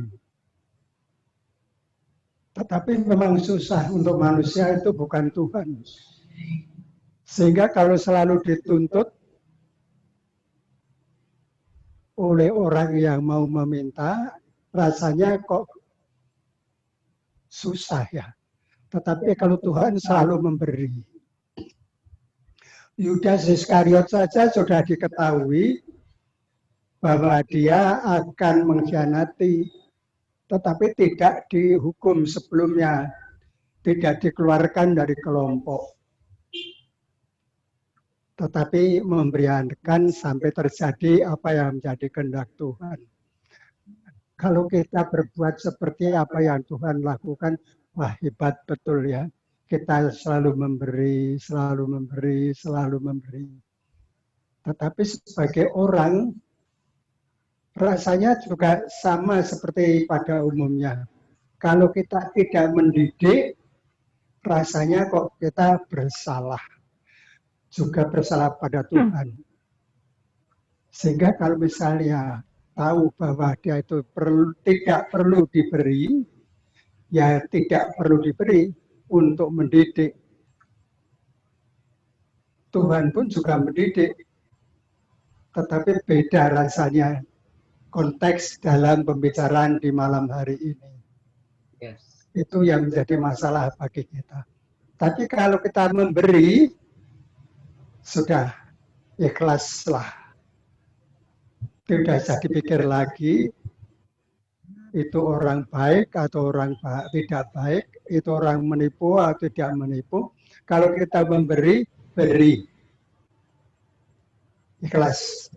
Tetapi memang susah untuk manusia, itu bukan Tuhan. Sehingga kalau selalu dituntut oleh orang yang mau meminta, rasanya kok susah ya. Tetapi kalau Tuhan selalu memberi. Yudas Iskariot saja sudah diketahui bahwa dia akan mengkhianati, tetapi tidak dihukum sebelumnya, tidak dikeluarkan dari kelompok, tetapi memberikan sampai terjadi apa yang menjadi kehendak Tuhan. Kalau kita berbuat seperti apa yang Tuhan lakukan, wah hebat betul ya. Kita selalu memberi, selalu memberi, selalu memberi. Tetapi sebagai orang, rasanya juga sama seperti pada umumnya. Kalau kita tidak mendidik, rasanya kok kita bersalah. Juga bersalah pada Tuhan. Sehingga kalau misalnya tahu bahwa dia itu tidak perlu diberi, ya tidak perlu diberi untuk mendidik. Tuhan pun juga mendidik, tetapi beda rasanya konteks dalam pembicaraan di malam hari ini. Yes. Itu yang menjadi masalah bagi kita. Tapi kalau kita memberi, sudah ikhlaslah. Tidak usah dipikir lagi, itu orang baik atau orang tidak baik, itu orang menipu atau tidak menipu. Kalau kita memberi, beri. Ikhlas.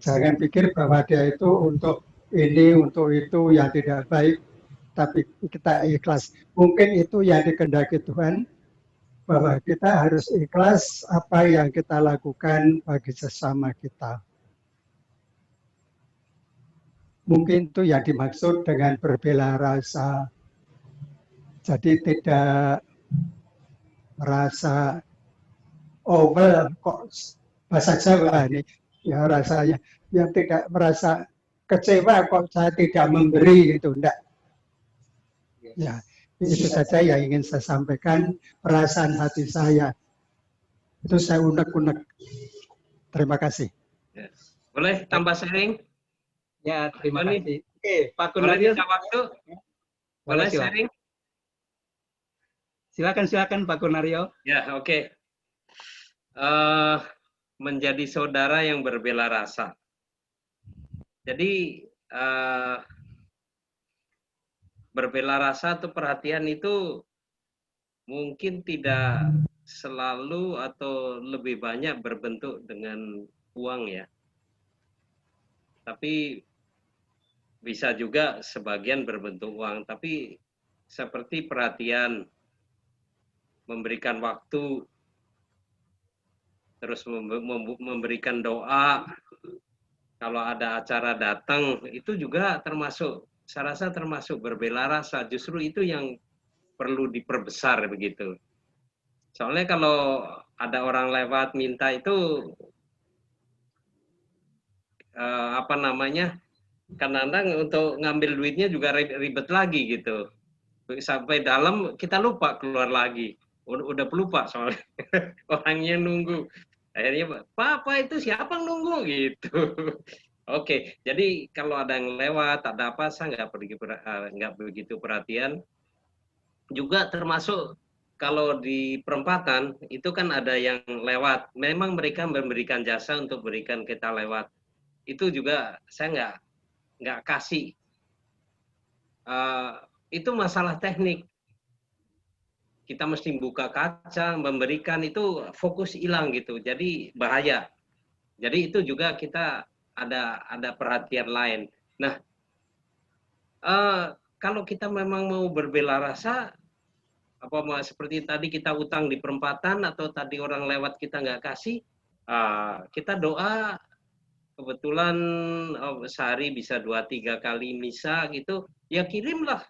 Jangan pikir bahwa dia itu untuk ini, untuk itu yang tidak baik, tapi kita ikhlas. Mungkin itu yang dikehendaki Tuhan, bahwa kita harus ikhlas apa yang kita lakukan bagi sesama kita. Mungkin itu yang dimaksud dengan berbela rasa. Jadi tidak merasa over, kok bahasa Jawa ini, ya rasanya, yang tidak merasa kecewa kok saya tidak memberi, gitu, enggak. Ya, itu saja yang ingin saya sampaikan, perasaan hati saya. Itu saya unek-unek. Terima kasih. Boleh tambah sharing? Ya, terima kasih. Oke, Pak Boleh Kunario. minta waktu? Boleh sharing? Silakan Pak Kunario. Ya, oke. Menjadi saudara yang berbela rasa. Jadi berbela rasa atau perhatian itu mungkin tidak selalu atau lebih banyak berbentuk dengan uang ya. Tapi bisa juga sebagian berbentuk uang. Tapi seperti perhatian, memberikan waktu, terus memberikan doa, kalau ada acara datang, itu juga termasuk, saya rasa termasuk berbela rasa. Justru itu yang perlu diperbesar begitu. Soalnya kalau ada orang lewat minta itu, kadang-kadang untuk ngambil duitnya juga ribet lagi gitu. Sampai dalam kita lupa keluar lagi. Udah pelupa soalnya orangnya nunggu. Akhirnya, Papa itu siapa yang nunggu gitu. Oke, jadi kalau ada yang lewat, ada apa, saya nggak begitu perhatian. Juga termasuk kalau di perempatan itu kan ada yang lewat. Memang mereka memberikan jasa untuk berikan kita lewat. Itu juga saya nggak kasih. Itu masalah teknik. Kita mesti buka kaca, memberikan, itu fokus hilang gitu. Jadi bahaya. Jadi itu juga kita ada perhatian lain. Nah, kalau kita memang mau berbela rasa, seperti tadi kita utang di perempatan atau tadi orang lewat kita nggak kasih, kita doa. Kebetulan sehari bisa 2-3 kali misa gitu, ya kirimlah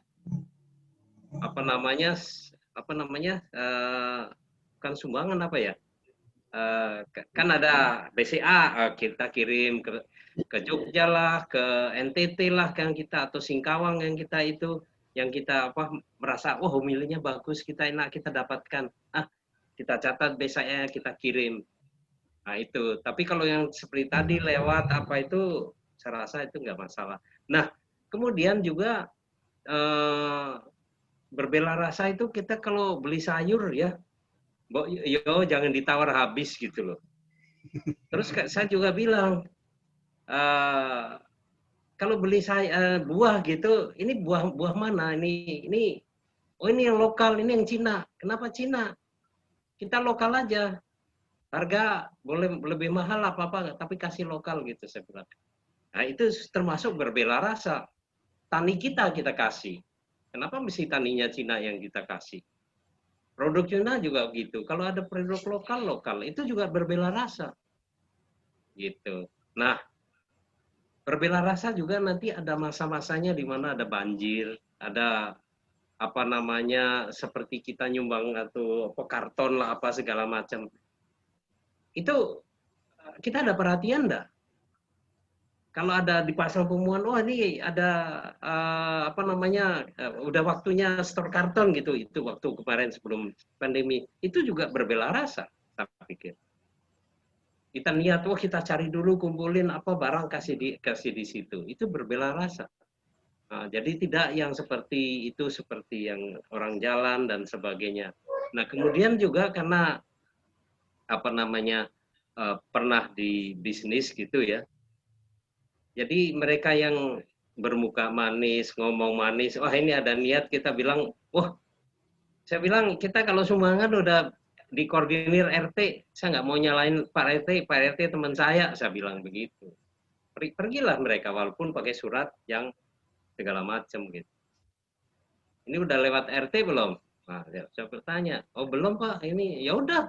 kan sumbangan kan ada BCA, kita kirim ke Jogja lah, ke NTT lah kan kita, atau Singkawang yang kita itu, yang kita merasa homilinya bagus, kita enak, kita dapatkan, kita catat BCA, kita kirim. Nah itu, tapi kalau yang seperti tadi lewat itu, saya rasa itu nggak masalah. Nah, kemudian juga berbela rasa itu kita kalau beli sayur ya, jangan ditawar habis gitu loh. Terus saya juga bilang, kalau beli buah gitu, ini buah mana? Ini yang lokal, ini yang Cina. Kenapa Cina? Kita lokal aja. Harga boleh lebih mahal apa-apa, tapi kasih lokal gitu saya bilang. Nah itu termasuk berbela rasa. Tani kita kasih. Kenapa mesti taninya Cina yang kita kasih? Produk Cina juga gitu. Kalau ada produk lokal, itu juga berbela rasa. Gitu. Nah, berbela rasa juga nanti ada masa-masanya di mana ada banjir, ada seperti kita nyumbang atau karton lah apa segala macam. Itu kita ada perhatian enggak? Kalau ada dipasang pengumuman, ini ada udah waktunya stor karton gitu, itu waktu kemarin sebelum pandemi, itu juga berbela rasa, saya pikir. Kita niat, kita cari dulu, kumpulin barang kasih di situ, itu berbela rasa. Jadi tidak yang seperti itu, seperti yang orang jalan dan sebagainya. Nah, kemudian juga karena apa namanya pernah di bisnis gitu ya. Jadi mereka yang bermuka manis, ngomong manis, wah ini ada niat, kita bilang, wah, saya bilang kita kalau sumbangan udah dikoordinir RT, saya nggak mau nyalain Pak RT teman saya bilang begitu. Pergilah mereka walaupun pakai surat yang segala macam gitu. Ini udah lewat RT belum? Nah, saya bertanya, oh belum Pak, ini ya udah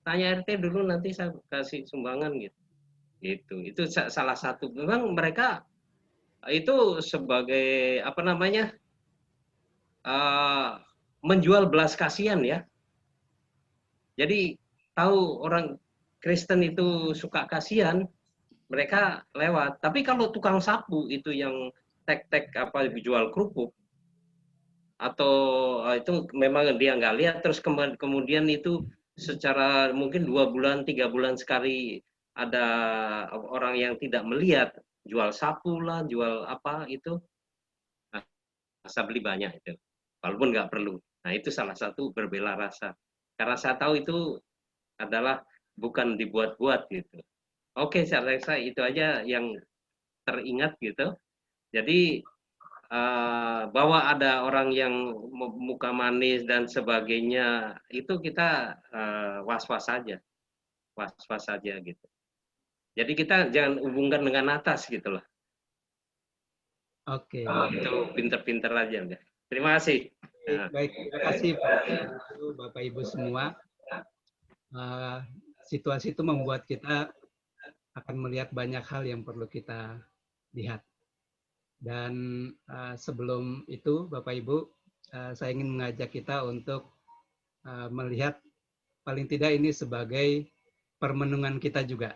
tanya RT dulu nanti saya kasih sumbangan gitu. Itu salah satu. Memang mereka itu sebagai apa namanya menjual belas kasihan ya. Jadi tahu orang Kristen itu suka kasihan, mereka lewat. Tapi kalau tukang sapu itu yang tek-tek apa jual kerupuk atau itu memang dia nggak lihat, terus kemudian itu secara mungkin 2 bulan 3 bulan sekali ada orang yang tidak melihat jual sapu lah, jual apa itu, nah, saya beli banyak itu, walaupun nggak perlu. Nah itu salah satu berbela rasa, karena saya tahu itu adalah bukan dibuat-buat gitu. Oke, saya rasa itu aja yang teringat gitu. Jadi bahwa ada orang yang muka manis dan sebagainya, itu kita was-was saja gitu. Jadi kita jangan hubungkan dengan atas gitu loh. Oke. Itu pinter-pinter aja udah. Terima kasih. Baik, terima kasih Bapak Ibu semua. Situasi itu membuat kita akan melihat banyak hal yang perlu kita lihat. Dan sebelum itu Bapak Ibu, saya ingin mengajak kita untuk melihat paling tidak ini sebagai permenungan kita juga.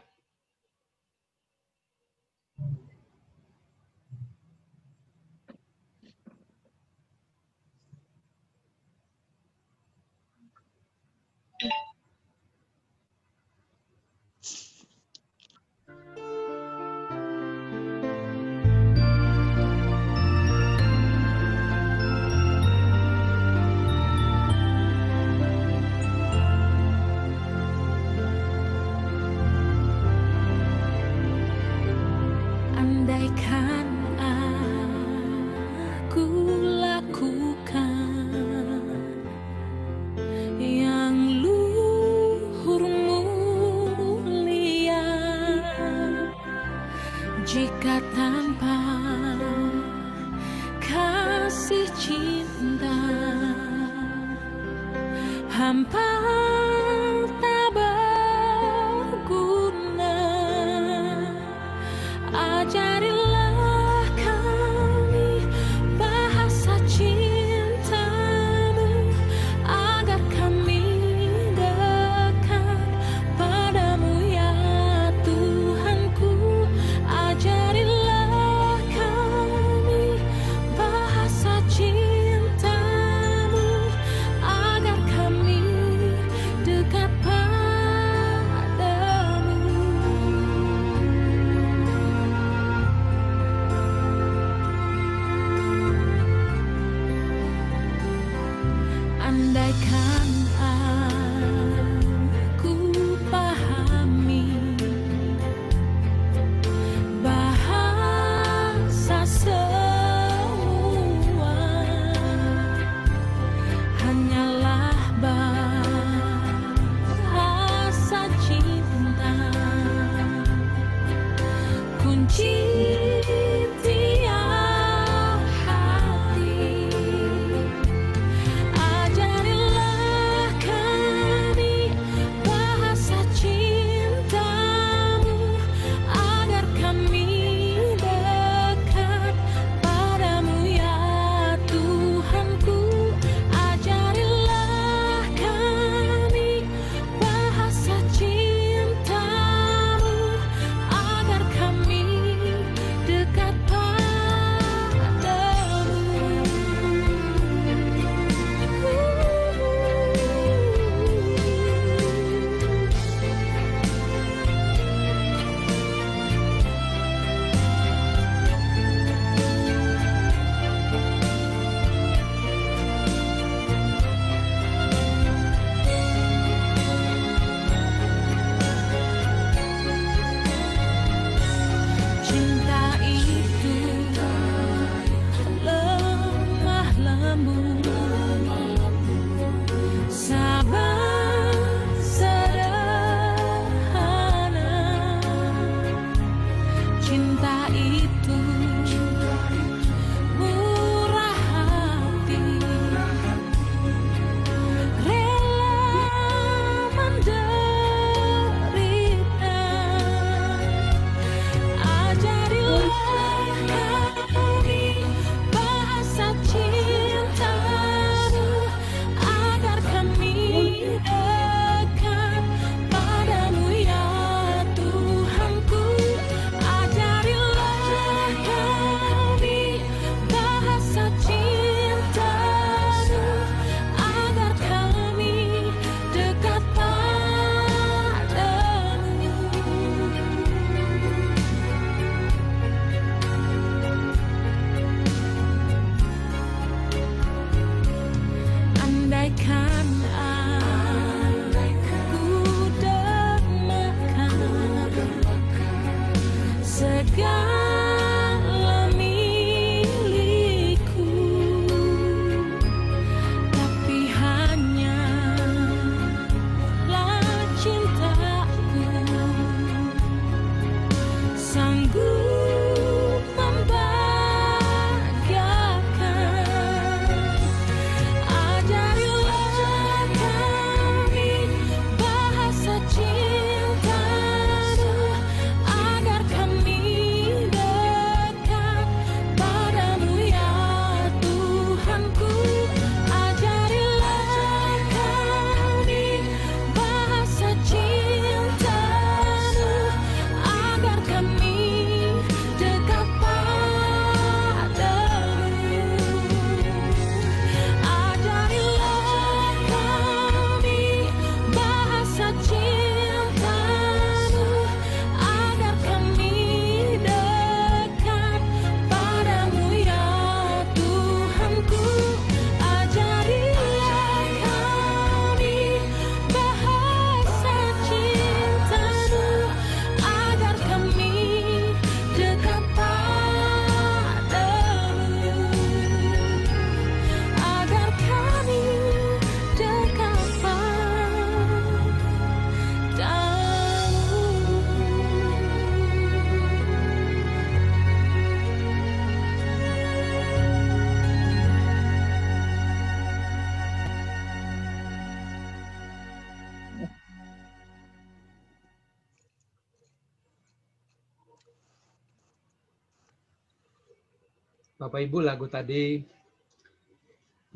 Bapak Ibu, lagu tadi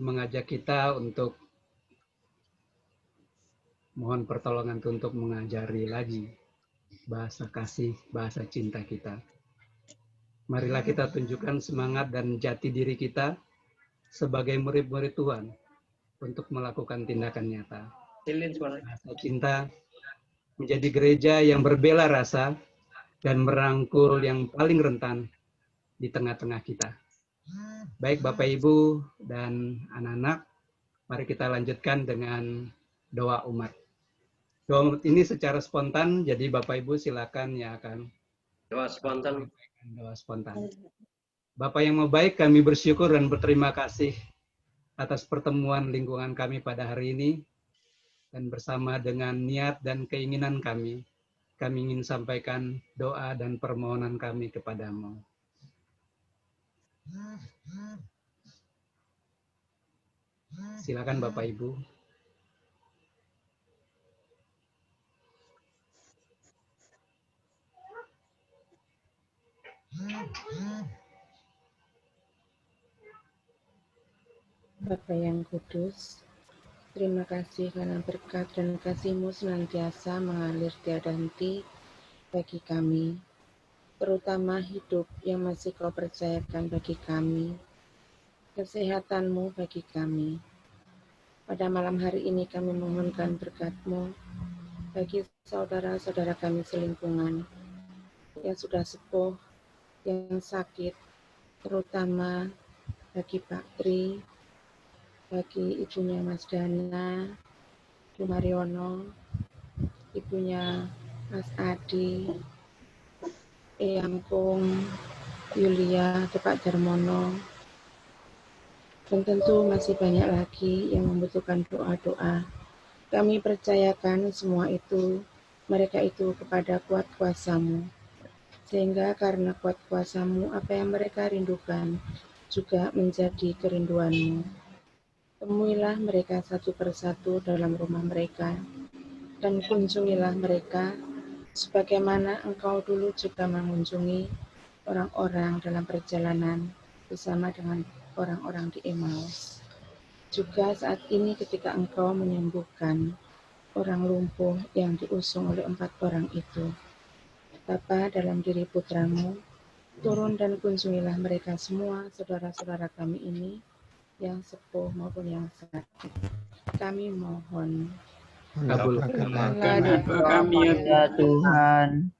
mengajak kita untuk mohon pertolongan untuk mengajari lagi bahasa kasih, bahasa cinta kita. Marilah kita tunjukkan semangat dan jati diri kita sebagai murid-murid Tuhan untuk melakukan tindakan nyata. Bahasa cinta menjadi gereja yang berbela rasa dan merangkul yang paling rentan di tengah-tengah kita. Baik Bapak Ibu dan anak-anak, mari kita lanjutkan dengan doa umat. Doa umat ini secara spontan, jadi Bapak Ibu silakan yang akan doa spontan. Doa spontan. Bapak yang mau baik, kami bersyukur dan berterima kasih atas pertemuan lingkungan kami pada hari ini, dan bersama dengan niat dan keinginan kami ingin sampaikan doa dan permohonan kami kepadamu. Silakan Bapak Ibu. Bapa yang kudus, terima kasih karena berkat dan kasih-Mu senantiasa mengalir tiada henti bagi kami, terutama hidup yang masih Kau percayakan bagi kami, kesehatan-Mu bagi kami. Pada malam hari ini kami memohonkan berkat-Mu bagi saudara-saudara kami selingkungan yang sudah sepuh, yang sakit, terutama bagi Pak Tri, bagi ibunya Mas Dana, Ibu Mariono, ibunya Mas Adi, Eyang Kung, Yulia, Pak Darmono, dan tentu masih banyak lagi yang membutuhkan doa-doa. Kami percayakan semua itu, mereka itu kepada kuat kuasa-Mu. Sehingga karena kuat kuasa-Mu, apa yang mereka rindukan juga menjadi kerinduan-Mu. Temuilah mereka satu persatu dalam rumah mereka, dan kunjungilah mereka, sebagaimana Engkau dulu juga mengunjungi orang-orang dalam perjalanan bersama dengan orang-orang di Emmaus. Juga saat ini ketika Engkau menyembuhkan orang lumpuh yang diusung oleh 4 orang itu. Bapa, dalam diri putra-Mu, turun dan kunjungilah mereka semua, saudara-saudara kami ini, yang sepuh maupun yang sakit. Kami mohon. Kabulkanlah doa kami Ya Tuhan.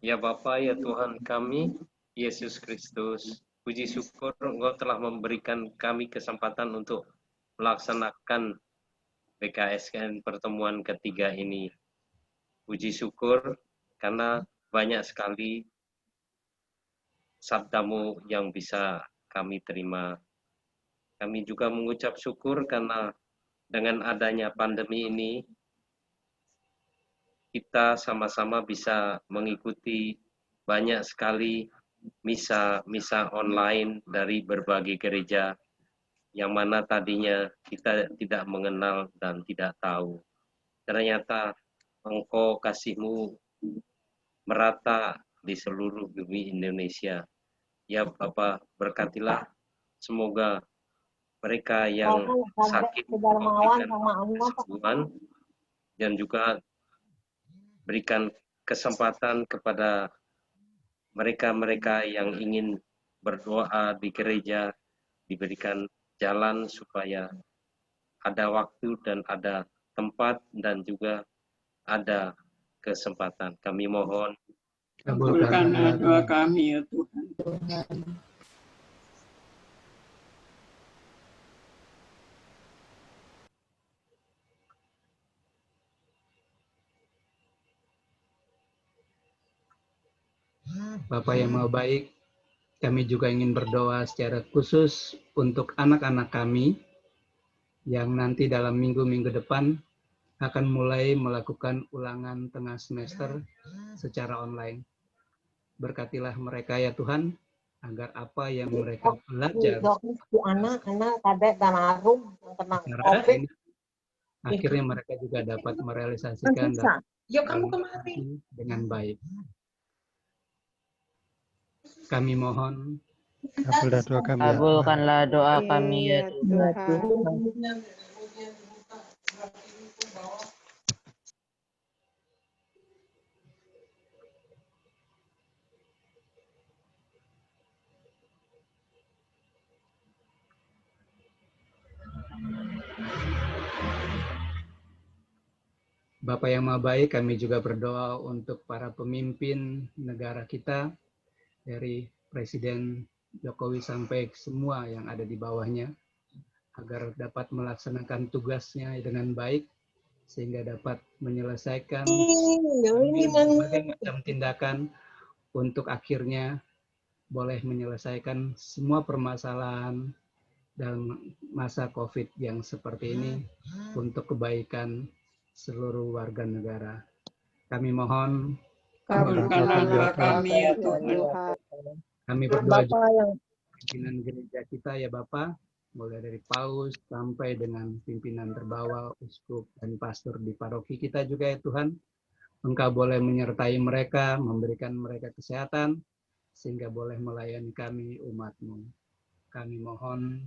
Ya Bapa, ya Tuhan kami, Yesus Kristus, puji syukur Engkau telah memberikan kami kesempatan untuk melaksanakan PKSKN pertemuan ketiga ini. Puji syukur karena banyak sekali sabda-Mu yang bisa kami terima. Kami juga mengucap syukur karena dengan adanya pandemi ini, kita sama-sama bisa mengikuti banyak sekali misa online dari berbagai gereja yang mana tadinya kita tidak mengenal dan tidak tahu. Ternyata Engkau kasih-Mu merata di seluruh bumi Indonesia. Ya Bapak, berkatilah semoga mereka yang sakit memberikan kesembuhan dan juga berikan kesempatan kepada mereka-mereka yang ingin berdoa di gereja, diberikan jalan supaya ada waktu dan ada tempat dan juga ada kesempatan. Kami mohon. Kabulkanlah doa kami ya Tuhan. Bapak yang mau baik, kami juga ingin berdoa secara khusus untuk anak-anak kami yang nanti dalam minggu-minggu depan akan mulai melakukan ulangan tengah semester secara online. Berkatilah mereka ya Tuhan, agar apa yang mereka belajar akhirnya mereka juga dapat merealisasikan dengan baik. Kami mohon Kabulkanlah doa kami ya Tuhan. Kabulkanlah doa kami ya Iya, Tuhan. Tuhan. Bapa yang Maha Baik, kami juga berdoa untuk para pemimpin negara kita, dari Presiden Jokowi sampai semua yang ada di bawahnya, agar dapat melaksanakan tugasnya dengan baik, sehingga dapat menyelesaikan berbagai macam tindakan untuk akhirnya boleh menyelesaikan semua permasalahan dalam masa COVID yang seperti ini untuk kebaikan seluruh warga negara. Kami mohon kabulkanlah doa kami ya Tuhan. Kami berdoa juga pimpinan gereja kita ya Bapak, mulai dari paus sampai dengan pimpinan terbawah, uskup dan pastor di paroki kita juga ya Tuhan. Engkau boleh menyertai mereka, memberikan mereka kesehatan, sehingga boleh melayani kami umat-Mu. Kami mohon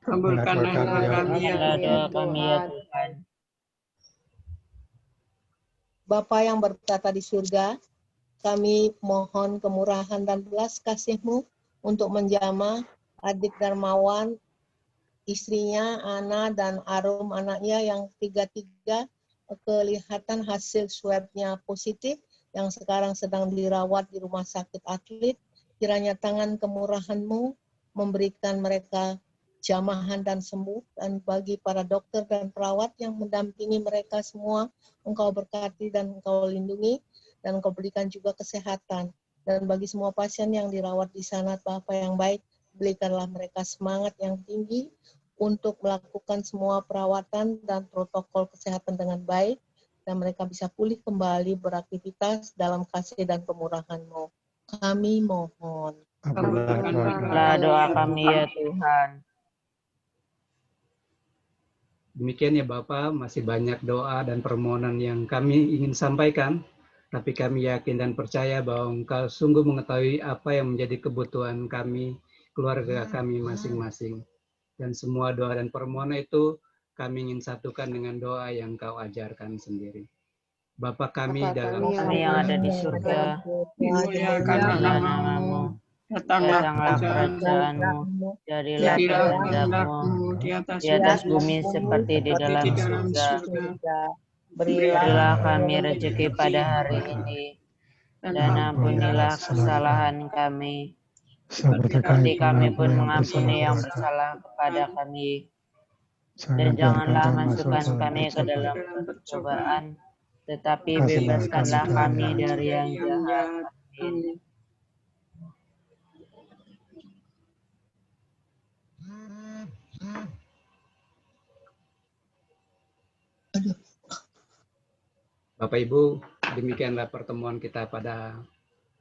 Kabulkanlah doa kami ya Tuhan. Bapa yang bertata di surga, kami mohon kemurahan dan belas kasih-Mu untuk menjamah adik Darmawan, istrinya, Ana, dan Arum anaknya yang tiga-tiga kelihatan hasil swabnya positif, yang sekarang sedang dirawat di rumah sakit atlet. Kiranya tangan kemurahan-Mu memberikan mereka jamahan dan sembuh, dan bagi para dokter dan perawat yang mendampingi mereka semua, Engkau berkati dan Engkau lindungi, dan Engkau berikan juga kesehatan. Dan bagi semua pasien yang dirawat di sana, Bapa yang baik, berikanlah mereka semangat yang tinggi untuk melakukan semua perawatan dan protokol kesehatan dengan baik, dan mereka bisa pulih kembali beraktivitas dalam kasih dan kemurahan-Mu. Kami mohon. Kabulkanlah doa kami ya Tuhan. demikian ya Bapak, masih banyak doa dan permohonan yang kami ingin sampaikan, tapi kami yakin dan percaya bahwa Engkau sungguh mengetahui apa yang menjadi kebutuhan kami, keluarga kami masing-masing. Dan semua doa dan permohonan itu kami ingin satukan dengan doa yang Engkau ajarkan sendiri. Bapa kami dalam yang ada di surga, dimuliakanlah namamu, datanglah kerajaan-Mu, jadilah kehendak-Mu di atas bumi seperti di dalam surga. Berilah kami rezeki pada hari ini, dan ampunilah kesalahan kami, seperti kami pun mengampuni yang bersalah kepada kami. Dan janganlah masukkan kami ke dalam percobaan, tetapi bebaskanlah kami dari yang jahat. Amin. Bapak Ibu, demikianlah pertemuan kita pada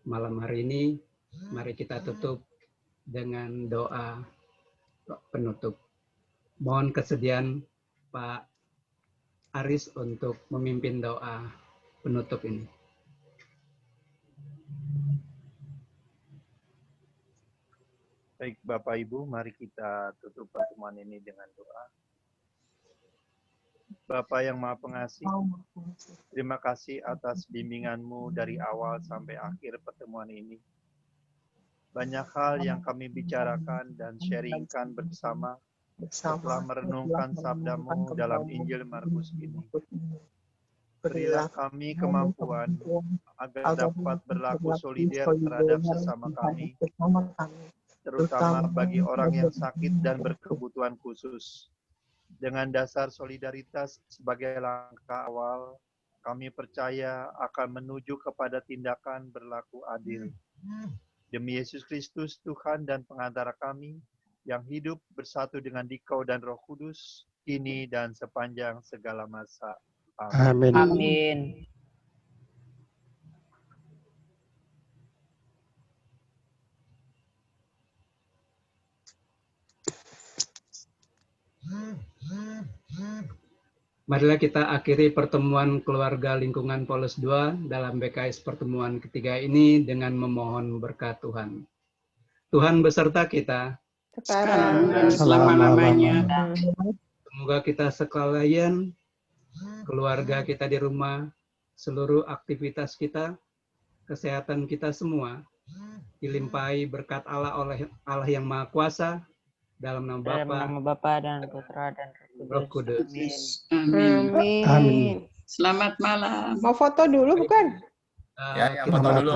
malam hari ini. Mari kita tutup dengan doa penutup. Mohon kesediaan Pak Aris untuk memimpin doa penutup ini. Baik Bapak Ibu, mari kita tutup pertemuan ini dengan doa. Bapa yang Maha Pengasih, terima kasih atas bimbingan-Mu dari awal sampai akhir pertemuan ini. Banyak hal yang kami bicarakan dan sharingkan bersama setelah merenungkan sabda-Mu dalam Injil Markus ini. Berilah kami kemampuan agar dapat berlaku solider terhadap sesama kami, terutama bagi orang yang sakit dan berkebutuhan khusus. Dengan dasar solidaritas sebagai langkah awal, kami percaya akan menuju kepada tindakan berlaku adil. Demi Yesus Kristus, Tuhan dan pengantara kami, yang hidup bersatu dengan Dikau dan Roh Kudus, kini dan sepanjang segala masa. Amin. Amin. Marilah kita akhiri pertemuan keluarga lingkungan Paulus II dalam BKS pertemuan ketiga ini dengan memohon berkat Tuhan. Tuhan beserta kita. Sekarang dan selama-lamanya. Semoga kita sekalian, keluarga kita di rumah, seluruh aktivitas kita, kesehatan kita semua, dilimpahi berkat Allah oleh Allah yang Maha Kuasa, dalam nama Bapa dan Putra dan Roh Kudus. Amin. Amin. Selamat malam. Mau foto dulu bukan? Ya, foto dulu,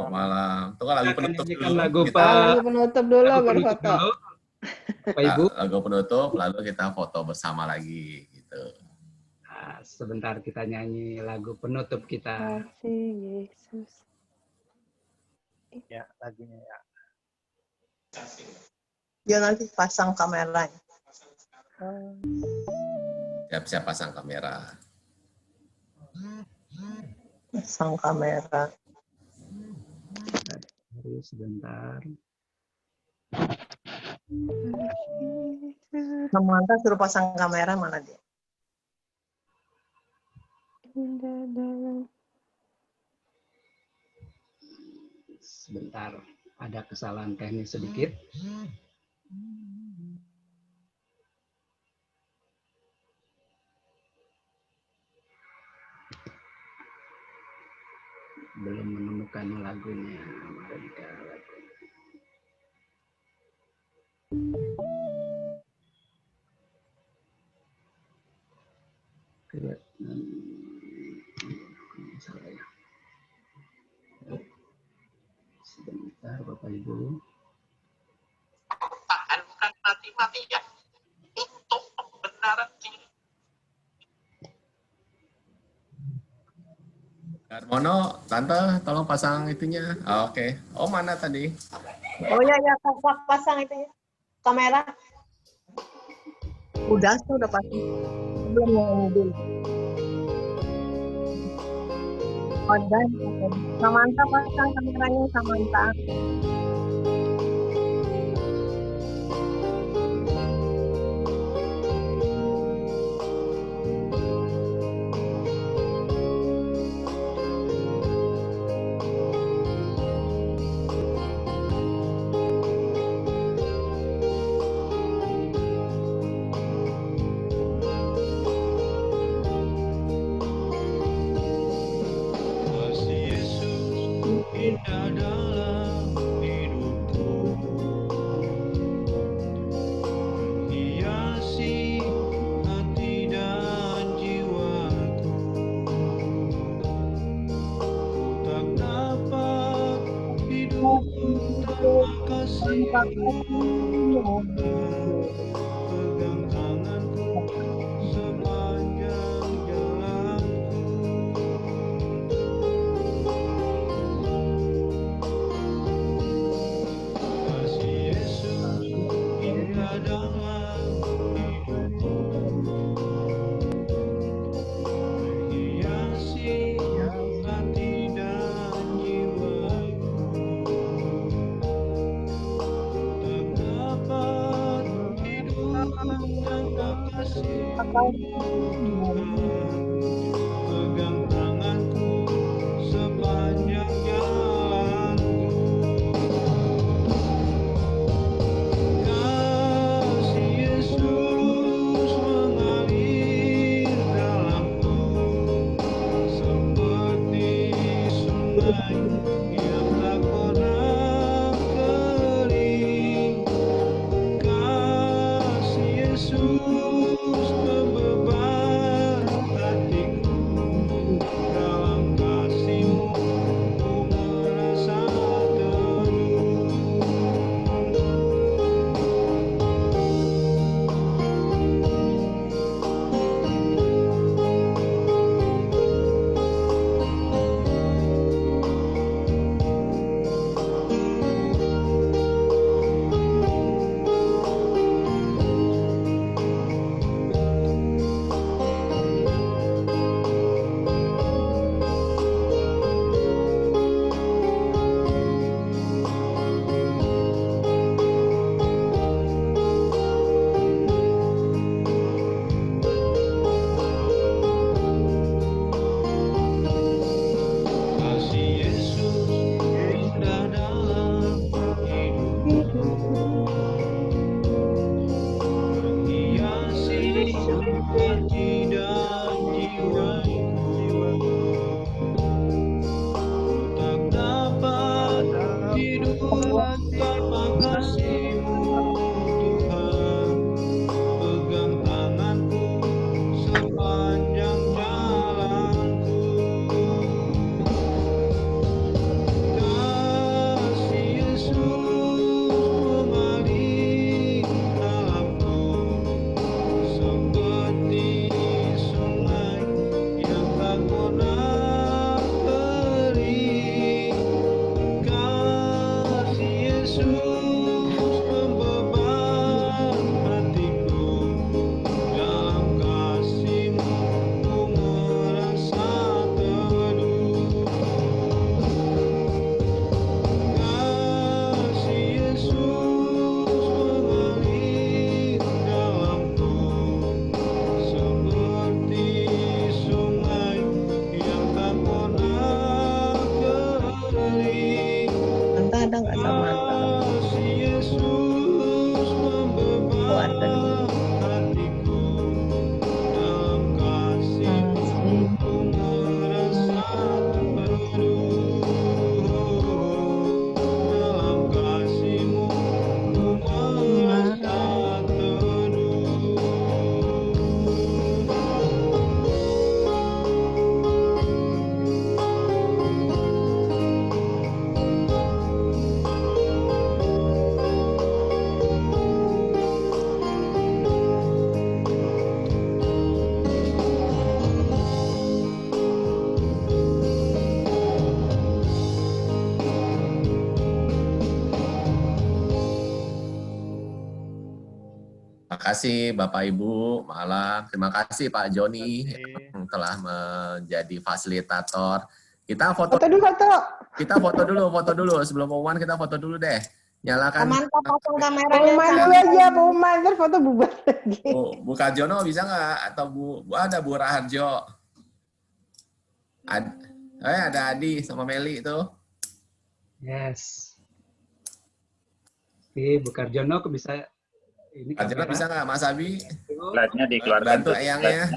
malam. Itu kan lagu penutup dulu. Lagu penutup dulu baru foto. Pak Ibu. Lagu penutup, lalu kita foto bersama lagi. Gitu. Nah, sebentar kita nyanyi lagu penutup kita. Kasih Yesus. Ya, lagunya ya. Dia nanti pasang kameranya. Siap-siap pasang kamera. Pasang kamera. Sebentar. Samantha suruh pasang kamera, mana dia? Sebentar, ada kesalahan teknis sedikit. Belum menemukan lagunya. Sebentar Bapak Ibu. Bukan mati-matian untuk pembenaran diri. Darmono, Tante, tolong pasang itunya. Oke. Oh, mana tadi? Oh ya, pasang itu ya. Kamera. Udah pasang. Belum nyanyi dulu. Udah. Samantha pasang kameranya, Samantha. kasih Bapak Ibu malam. Terima kasih Pak Joni yang telah menjadi fasilitator. Kita foto dulu. Kita foto dulu sebelum pengumuman, kita foto dulu deh. Nyalakan. Mantap, pasang kameranya. Pengumuman dulu aja, pengumuman ntar foto bubar lagi. Bu Karjono bisa nggak? Atau ada Bu Raharjo? Ada Adi sama Meli itu. Yes. Oke, Bu Karjono bisa ini Karjono bisa nggak, Mas Abi? Slide-nya dikeluarkan. Bantu Eyangnya.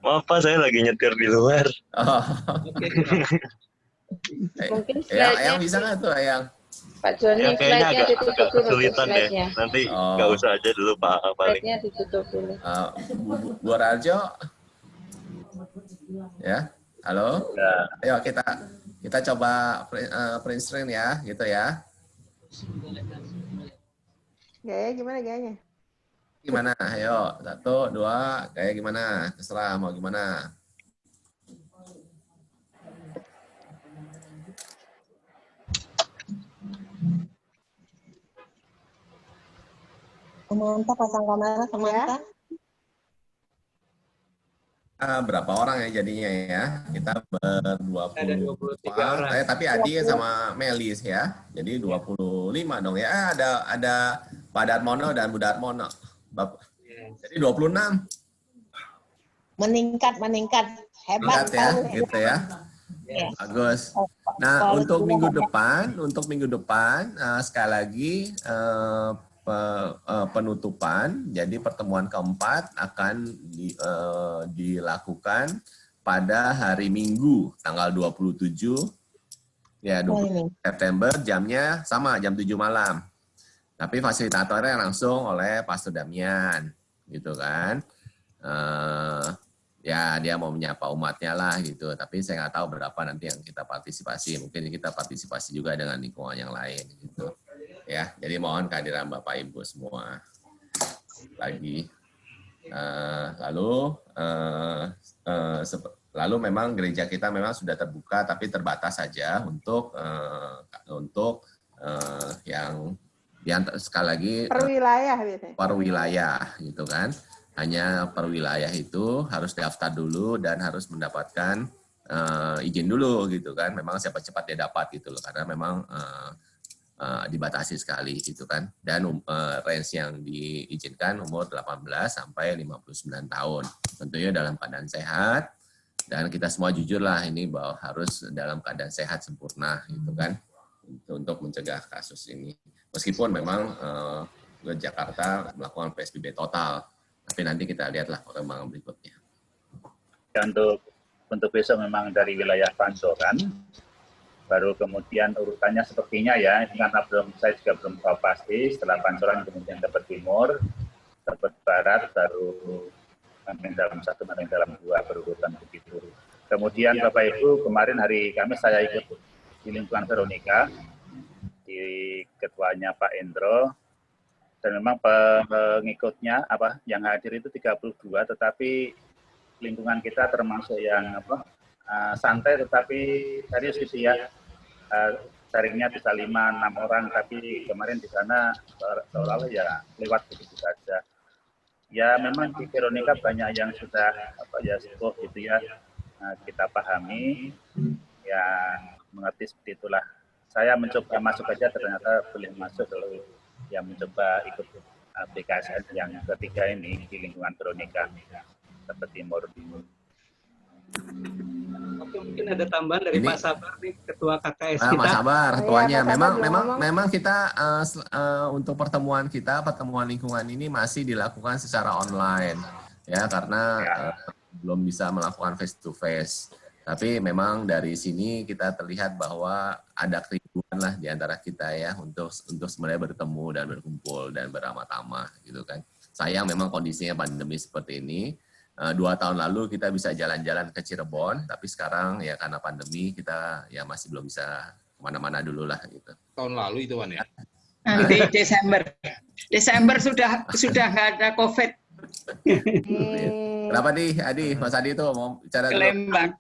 Maaf Pak, saya lagi nyetir di luar. Oh. Mungkin Eyang bisa nggak tuh, Eyang? Pak Joni, Ya, kayaknya slide-nya agak ditutup dulu. kesulitan deh. Slide-nya. Nanti nggak usah aja dulu Pak. Slide-nya ditutup dulu. Bu Raharjo? Ya, halo? Ayo kita coba print screen ya, gitu ya. Gaya gimana gayanya? Gimana? Ayo, 1, 2, kayak gimana? Terserah mau gimana. Mantap, pasang kamera, Samantha. Berapa orang ya jadinya ya? Kita Ada 23 orang. Tapi Adi sama Melis ya. Jadi 25 dong ya. Ada Pak Darmono dan Bu Darmono. Jadi 26. Meningkat. Hebat. Meningkat ya, gitu ya. Bagus. Nah, untuk minggu depan sekali lagi penutupan. Jadi pertemuan keempat akan dilakukan pada hari Minggu tanggal 27 ya 20 September, jamnya sama jam 7 malam. Tapi fasilitatornya langsung oleh Pastor Damian gitu kan. Ya dia mau menyapa umatnya lah gitu. Tapi saya nggak tahu berapa nanti yang kita partisipasi. Mungkin kita partisipasi juga dengan lingkungan yang lain gitu. Ya, jadi mohon kehadiran Bapak Ibu semua lagi. Lalu memang gereja kita memang sudah terbuka, tapi terbatas saja untuk yang sekali lagi per wilayah biasanya. Per wilayah gitu kan. Hanya per wilayah itu harus daftar dulu dan harus mendapatkan izin dulu gitu kan. Memang cepat-cepat dia dapat gitu loh, karena memang dibatasi sekali gitu kan. Dan range yang diizinkan umur 18 sampai 59 tahun. Tentunya dalam keadaan sehat, dan kita semua jujur lah ini bahwa harus dalam keadaan sehat sempurna gitu kan, untuk mencegah kasus ini. Meskipun memang Jakarta melakukan PSBB total, tapi nanti kita lihatlah perkembangan berikutnya. Dan untuk besok memang dari wilayah Pancoran. Baru kemudian urutannya sepertinya ya, ini karena saya juga belum tahu pasti, setelah Pancoran kemudian dapat Timur, dapat Barat, baru yang dalam 1, yang dalam 2, berurutan begitu. Kemudian Bapak Ibu, kemarin hari Kamis saya ikut di lingkungan Veronica, di ketuanya Pak Endro, dan memang pengikutnya yang hadir itu 32, tetapi lingkungan kita termasuk yang santai, tetapi serius gitu ya. Sharingnya bisa 5-6 orang, tapi kemarin di sana seolah-olah ya lewat begitu saja. Ya memang di Veronica banyak yang sudah sepuh gitu ya. Kita pahami, ya mengerti seperti itulah. Saya mencoba masuk aja, ternyata boleh masuk lalu yang mencoba ikut BKSN yang ketiga ini di lingkungan Veronica seperti Timur. Oke, mungkin ada tambahan dari Pak Sabar nih, Ketua KKS kita. Mas Sabar, ketuanya. Memang kita untuk pertemuan lingkungan ini masih dilakukan secara online ya, karena belum bisa melakukan face to face. Tapi memang dari sini kita terlihat bahwa ada kerinduan lah di antara kita ya untuk sebenarnya bertemu dan berkumpul dan beramah-tamah gitu kan. Sayang memang kondisinya pandemi seperti ini. 2 tahun lalu kita bisa jalan-jalan ke Cirebon, tapi sekarang ya karena pandemi kita ya masih belum bisa kemana-mana dulu lah gitu. Tahun lalu itu Wan ya? Nanti Desember sudah nggak ada COVID. Kenapa Adi? Mas Adi itu mau bicara ke Lembang.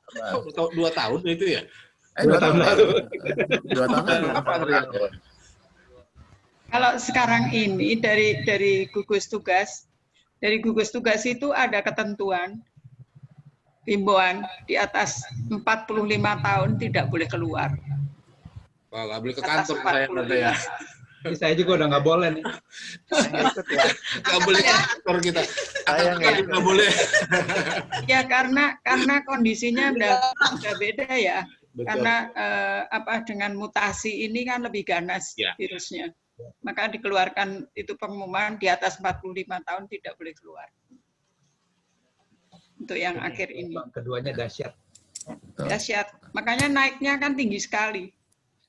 2 tahun itu ya? 2 tahun lalu. 2 tahun lalu. Kalau sekarang ini dari gugus tugas itu ada ketentuan himbauan di atas 45 tahun tidak boleh keluar. Wah, nggak boleh ke kantor saya Tante ya. Saya juga udah nggak boleh nih. Nggak boleh ke kantor kita. Nggak boleh. Ya karena kondisinya udah beda ya. Betul. Karena dengan mutasi ini kan lebih ganas virusnya. Maka dikeluarkan itu pengumuman di atas 45 tahun tidak boleh keluar. Untuk yang akhir ini. Keduanya dahsyat. Dahsyat. Makanya naiknya kan tinggi sekali.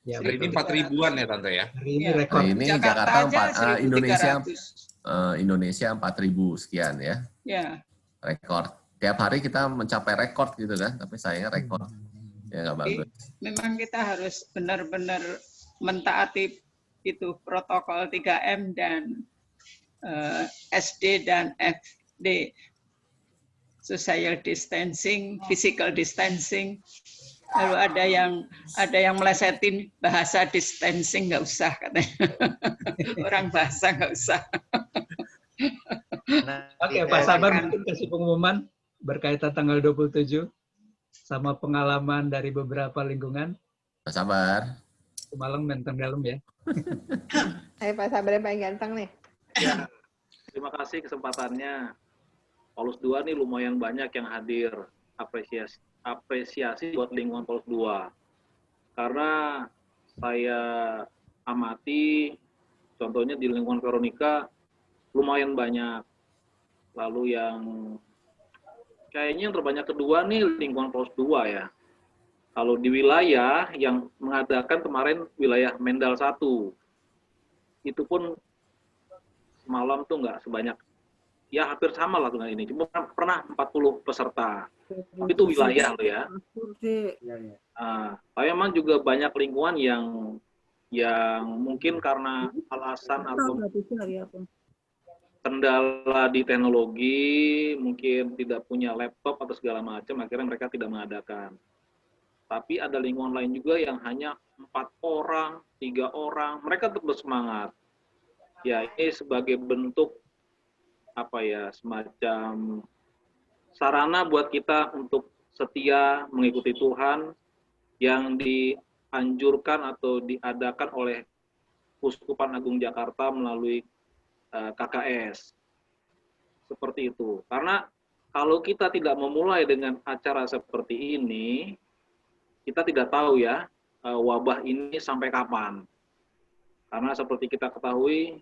Ya, hari ini 4.000-an ya Tante ya. Hari ini rekor. Hari ini Jakarta Indonesia 4.000 sekian ya. Ya. Rekor. Tiap hari kita mencapai rekor gitu kan, tapi sayangnya rekor. Ya nggak bagus. Memang kita harus benar-benar mentaati itu protokol 3M dan SD dan FD. Social distancing, physical distancing. Lalu ada yang melesetin bahasa distancing, nggak usah katanya. Orang bahasa nggak usah. Oke, Pak Sabar mungkin kasih pengumuman berkaitan tanggal 27 sama pengalaman dari beberapa lingkungan. Pak Sabar. Semalam menteng dalam ya. Ayo Pak Sabar yang paling ganteng nih. Ya, terima kasih kesempatannya. Paulus 2 nih lumayan banyak yang hadir. Apresiasi buat lingkungan Paulus 2. Karena saya amati, contohnya di lingkungan Veronica, lumayan banyak. Lalu yang kayaknya yang terbanyak kedua nih lingkungan Paulus 2 ya. Kalau di wilayah yang mengadakan kemarin wilayah Mendal 1, itu pun semalam tuh nggak sebanyak, ya hampir sama lah dengan ini, cuma pernah 40 peserta. Tapi itu wilayah loh ya. Tapi memang juga banyak lingkungan yang mungkin karena alasan atau kendala di teknologi, mungkin tidak punya laptop atau segala macam, akhirnya mereka tidak mengadakan. Tapi ada lingkungan lain juga yang hanya 4 orang, 3 orang, mereka tetap bersemangat. Ya, ini sebagai bentuk semacam sarana buat kita untuk setia mengikuti Tuhan yang dianjurkan atau diadakan oleh Uskupan Agung Jakarta melalui KKS. Seperti itu. Karena kalau kita tidak memulai dengan acara seperti ini, kita tidak tahu ya wabah ini sampai kapan. Karena seperti kita ketahui,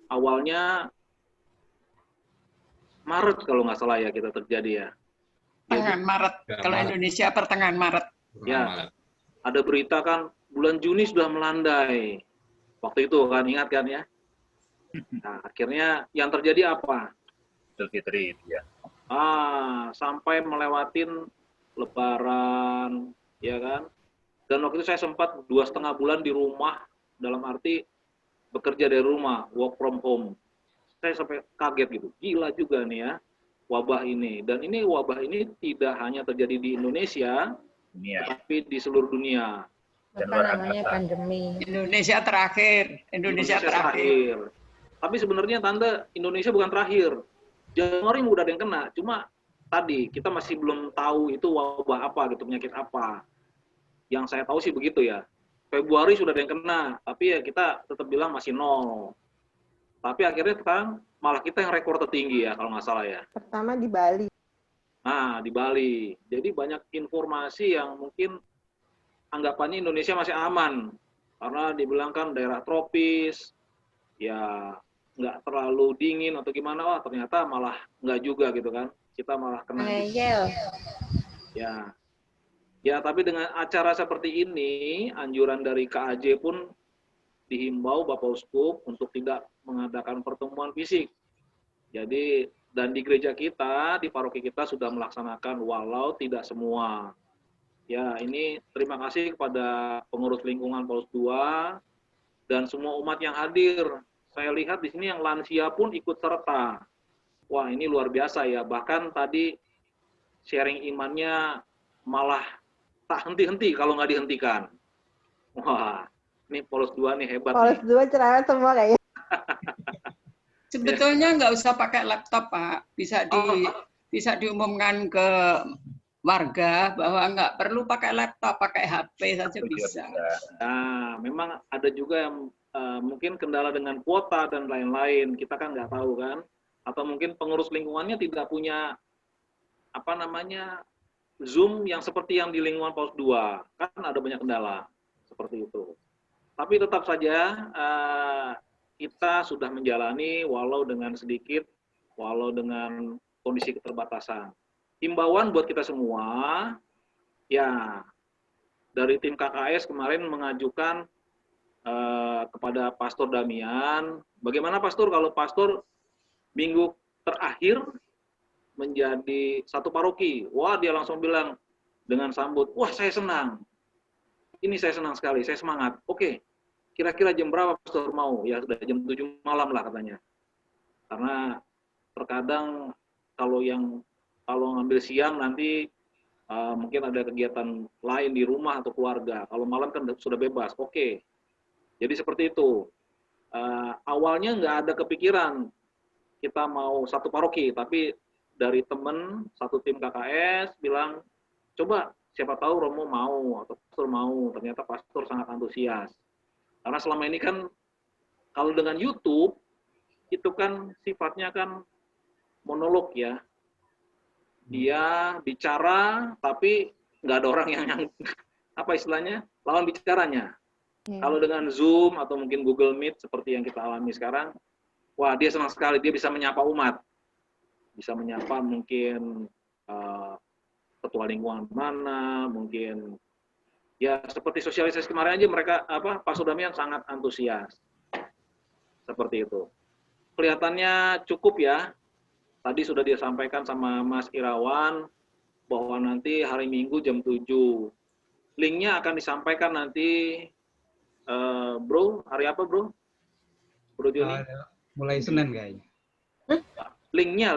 awalnya Maret kalau nggak salah ya kita terjadi ya. Pertengahan Maret, kalau Indonesia pertengahan Maret. Ya, ada berita kan bulan Juni sudah melandai. Waktu itu kan, ingat kan ya? Nah, akhirnya yang terjadi apa? Idul Fitri ya. Sampai melewatin Lebaran, ya kan? Dan waktu itu saya sempat 2,5 bulan di rumah, dalam arti bekerja dari rumah, work from home. Saya sampai kaget gitu, gila juga nih ya wabah ini. Dan ini wabah ini tidak hanya terjadi di Indonesia, tapi di seluruh dunia. Apa namanya pandemi. Indonesia terakhir. Tapi sebenarnya Tante, Indonesia bukan terakhir. Januari udah ada yang kena, cuma tadi kita masih belum tahu itu wabah apa gitu, penyakit apa. Yang saya tahu sih begitu ya. Februari sudah ada yang kena, tapi ya kita tetap bilang masih 0. Tapi akhirnya sekarang malah kita yang rekor tertinggi ya kalau nggak salah ya. Pertama di Bali. Nah, di Bali. Jadi banyak informasi yang mungkin anggapannya Indonesia masih aman. Karena dibilang kan daerah tropis, ya nggak terlalu dingin atau gimana. Wah, ternyata malah nggak juga gitu kan. Kita malah kena. Ya, tapi dengan acara seperti ini, anjuran dari KAJ pun dihimbau Bapak Uskup untuk tidak mengadakan pertemuan fisik. Jadi, dan di gereja kita, di paroki kita sudah melaksanakan walau tidak semua. Ya, ini terima kasih kepada pengurus lingkungan Paulus 2 dan semua umat yang hadir. Saya lihat di sini yang lansia pun ikut serta. Wah, ini luar biasa ya. Bahkan tadi sharing imannya malah tak henti-henti kalau nggak dihentikan. Wah, Ini polos 2 nih hebat. Polos 2 cerewet semua kayaknya. Sebetulnya nggak usah pakai laptop, Pak. Bisa diumumkan ke warga bahwa nggak perlu pakai laptop, pakai HP saja bisa. Nah, memang ada juga yang mungkin kendala dengan kuota dan lain-lain. Kita kan nggak tahu kan. Atau mungkin pengurus lingkungannya tidak punya Zoom yang seperti yang di lingkungan Paus 2. Kan ada banyak kendala seperti itu. Tapi tetap saja kita sudah menjalani walau dengan sedikit, walau dengan kondisi keterbatasan. Himbauan buat kita semua, ya dari tim KKS kemarin mengajukan kepada Pastor Damian, bagaimana Pastor kalau Pastor minggu terakhir menjadi satu paroki. Wah, dia langsung bilang dengan sambut, wah saya senang. Ini saya senang sekali, saya semangat. Oke, kira-kira jam berapa Pastor mau? Ya sudah jam 7 malam lah katanya. Karena terkadang kalau ngambil siang nanti mungkin ada kegiatan lain di rumah atau keluarga. Kalau malam kan sudah bebas. Oke. Jadi seperti itu. Awalnya nggak ada kepikiran kita mau satu paroki, tapi dari teman satu tim KKS bilang, coba siapa tahu Romo mau atau Pastor mau. Ternyata Pastor sangat antusias. Karena selama ini kan kalau dengan YouTube itu kan sifatnya kan monolog ya. Dia bicara tapi nggak ada orang yang apa istilahnya lawan bicaranya. Kalau dengan Zoom atau mungkin Google Meet seperti yang kita alami sekarang, wah dia senang sekali, dia bisa menyapa umat, bisa menyapa mungkin ketua lingkungan mana, mungkin ya seperti sosialisasi kemarin aja mereka Pak Sudamian sangat antusias seperti itu. Kelihatannya cukup ya. Tadi sudah disampaikan sama Mas Irawan bahwa nanti hari Minggu jam 7. Linknya akan disampaikan nanti, Bro. Hari apa, Bro? Bro Joni? Mulai Senin kayaknya. Linknya.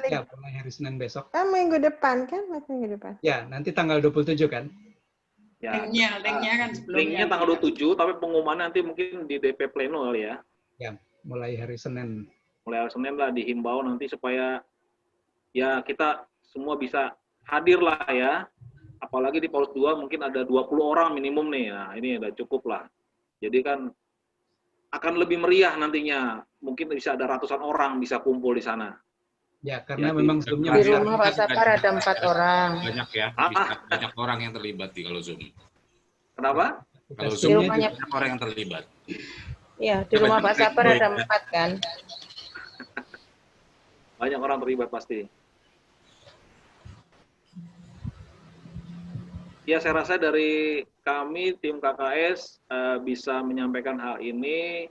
Ya, mulai hari Senin besok. Minggu depan kan? Masih minggu depan. Ya, nanti tanggal 27 kan? Ya, linknya kan sebelumnya. Linknya tanggal 27, tapi pengumuman nanti mungkin di DP Pleno kali ya. Ya, mulai hari Senin. Mulai hari Senin lah dihimbau nanti supaya ya kita semua bisa hadir lah ya. Apalagi di Paus 2 mungkin ada 20 orang minimum nih. Nah, ini udah cukup lah. Jadi kan akan lebih meriah nantinya. Mungkin bisa ada ratusan orang bisa kumpul di sana. Ya, karena memang Zoom-nya di rumah Pak Sapar ada 4 orang. Banyak ya, bisa banyak orang yang terlibat di kalau Zoom. Kenapa? Kalau Zoom banyak orang yang terlibat. Iya, di rumah Pak Sapar ada 4 kan. Banyak orang terlibat pasti. Ya, saya rasa dari kami, tim KKS, bisa menyampaikan hal ini.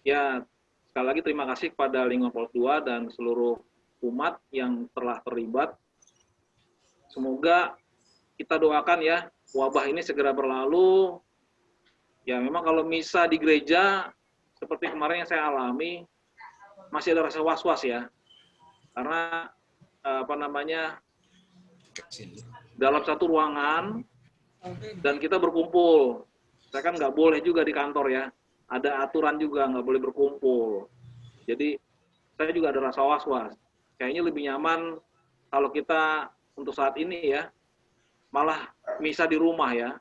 Ya, sekali lagi terima kasih kepada lingkungan Paus 2 dan seluruh umat yang telah terlibat. Semoga kita doakan ya, wabah ini segera berlalu. Ya, memang kalau misa di gereja, seperti kemarin yang saya alami, masih ada rasa was-was ya. Karena, dalam satu ruangan, dan kita berkumpul. Saya kan nggak boleh juga di kantor ya. Ada aturan juga, nggak boleh berkumpul. Jadi, saya juga ada rasa was-was. Kayaknya lebih nyaman kalau kita untuk saat ini ya, malah misa di rumah ya.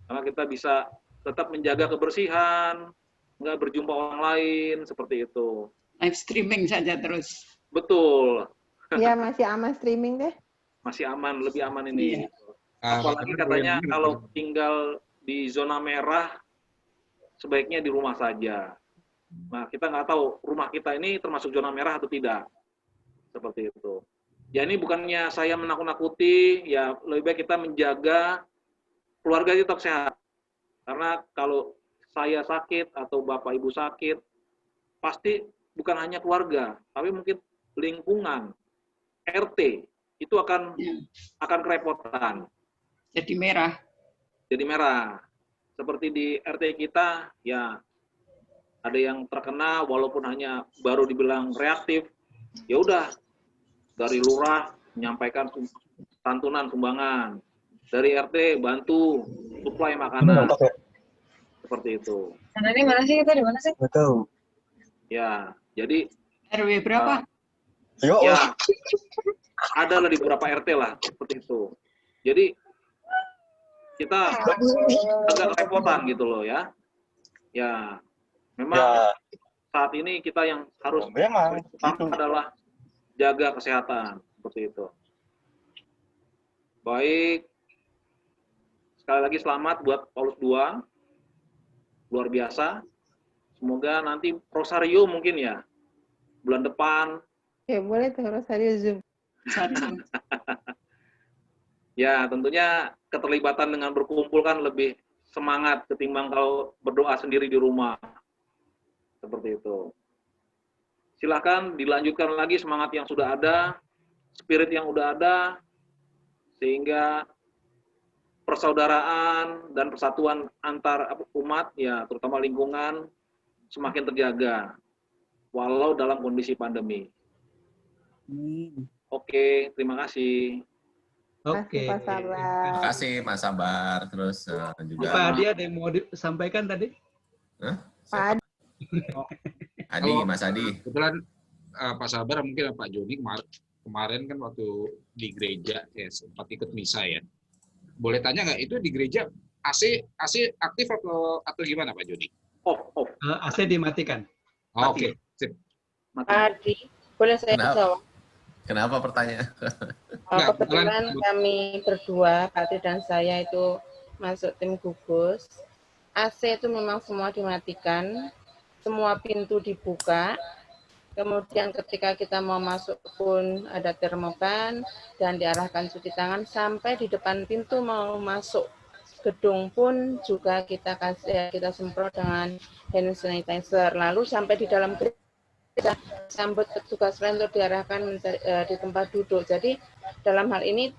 Karena kita bisa tetap menjaga kebersihan, nggak berjumpa orang lain, seperti itu. Live streaming saja terus. Betul. Ya, masih aman streaming deh. Masih aman, lebih aman ini. Apalagi katanya kalau tinggal di zona merah, sebaiknya di rumah saja. Nah, kita nggak tahu rumah kita ini termasuk zona merah atau tidak. Seperti itu. Ya, ini bukannya saya menakut-nakuti, ya lebih baik kita menjaga keluarga tetap sehat. Karena kalau saya sakit atau Bapak Ibu sakit, pasti bukan hanya keluarga, tapi mungkin lingkungan, RT, itu akan kerepotan. Jadi merah. Jadi merah. Seperti di RT kita, ya ada yang terkena walaupun hanya baru dibilang reaktif, ya udah dari lurah menyampaikan santunan sumbangan, dari RT bantu suplai makanan. Seperti itu. Nah, ini mana sih, kita di mana sih? Nggak tahu. Ya, jadi RW berapa? Ya, ada lah di beberapa RT lah seperti itu. Jadi kita agak kerepotan gitu loh ya. Ya, memang saat ini kita yang harus adalah jaga kesehatan seperti itu. Baik, sekali lagi selamat buat Paulus II, luar biasa. Semoga nanti Rosario mungkin ya bulan depan. Ya boleh tuh Rosario Zoom. Ya tentunya keterlibatan dengan berkumpul kan lebih semangat ketimbang kalau berdoa sendiri di rumah. Seperti itu. Silakan dilanjutkan lagi semangat yang sudah ada, spirit yang udah ada, sehingga persaudaraan dan persatuan antar umat, ya terutama lingkungan, semakin terjaga, walau dalam kondisi pandemi. Oke, terima kasih. Oke. Terima kasih Mas Sabar. Terus juga Pak Adi ada yang mau disampaikan tadi? Pak Adi, Mas Adi. Kebetulan Pak Sabar mungkin Pak Joni kemarin kan waktu di gereja ya sempat ikut misa ya. Boleh tanya nggak itu di gereja AC aktif atau gimana Pak Joni? AC dimatikan. Oh, Oke. Sip. Adi, boleh saya jawab? Kenapa pertanyaan? Kebetulan kami berdua, Pak Adi dan saya itu masuk tim gugus. AC itu memang semua dimatikan, semua pintu dibuka. Kemudian ketika kita mau masuk pun ada termogan dan diarahkan cuci tangan sampai di depan pintu mau masuk gedung pun juga kita semprot dengan hand sanitizer. Lalu sampai di dalam gereja sambut petugas lain untuk diarahkan di tempat duduk. Jadi dalam hal ini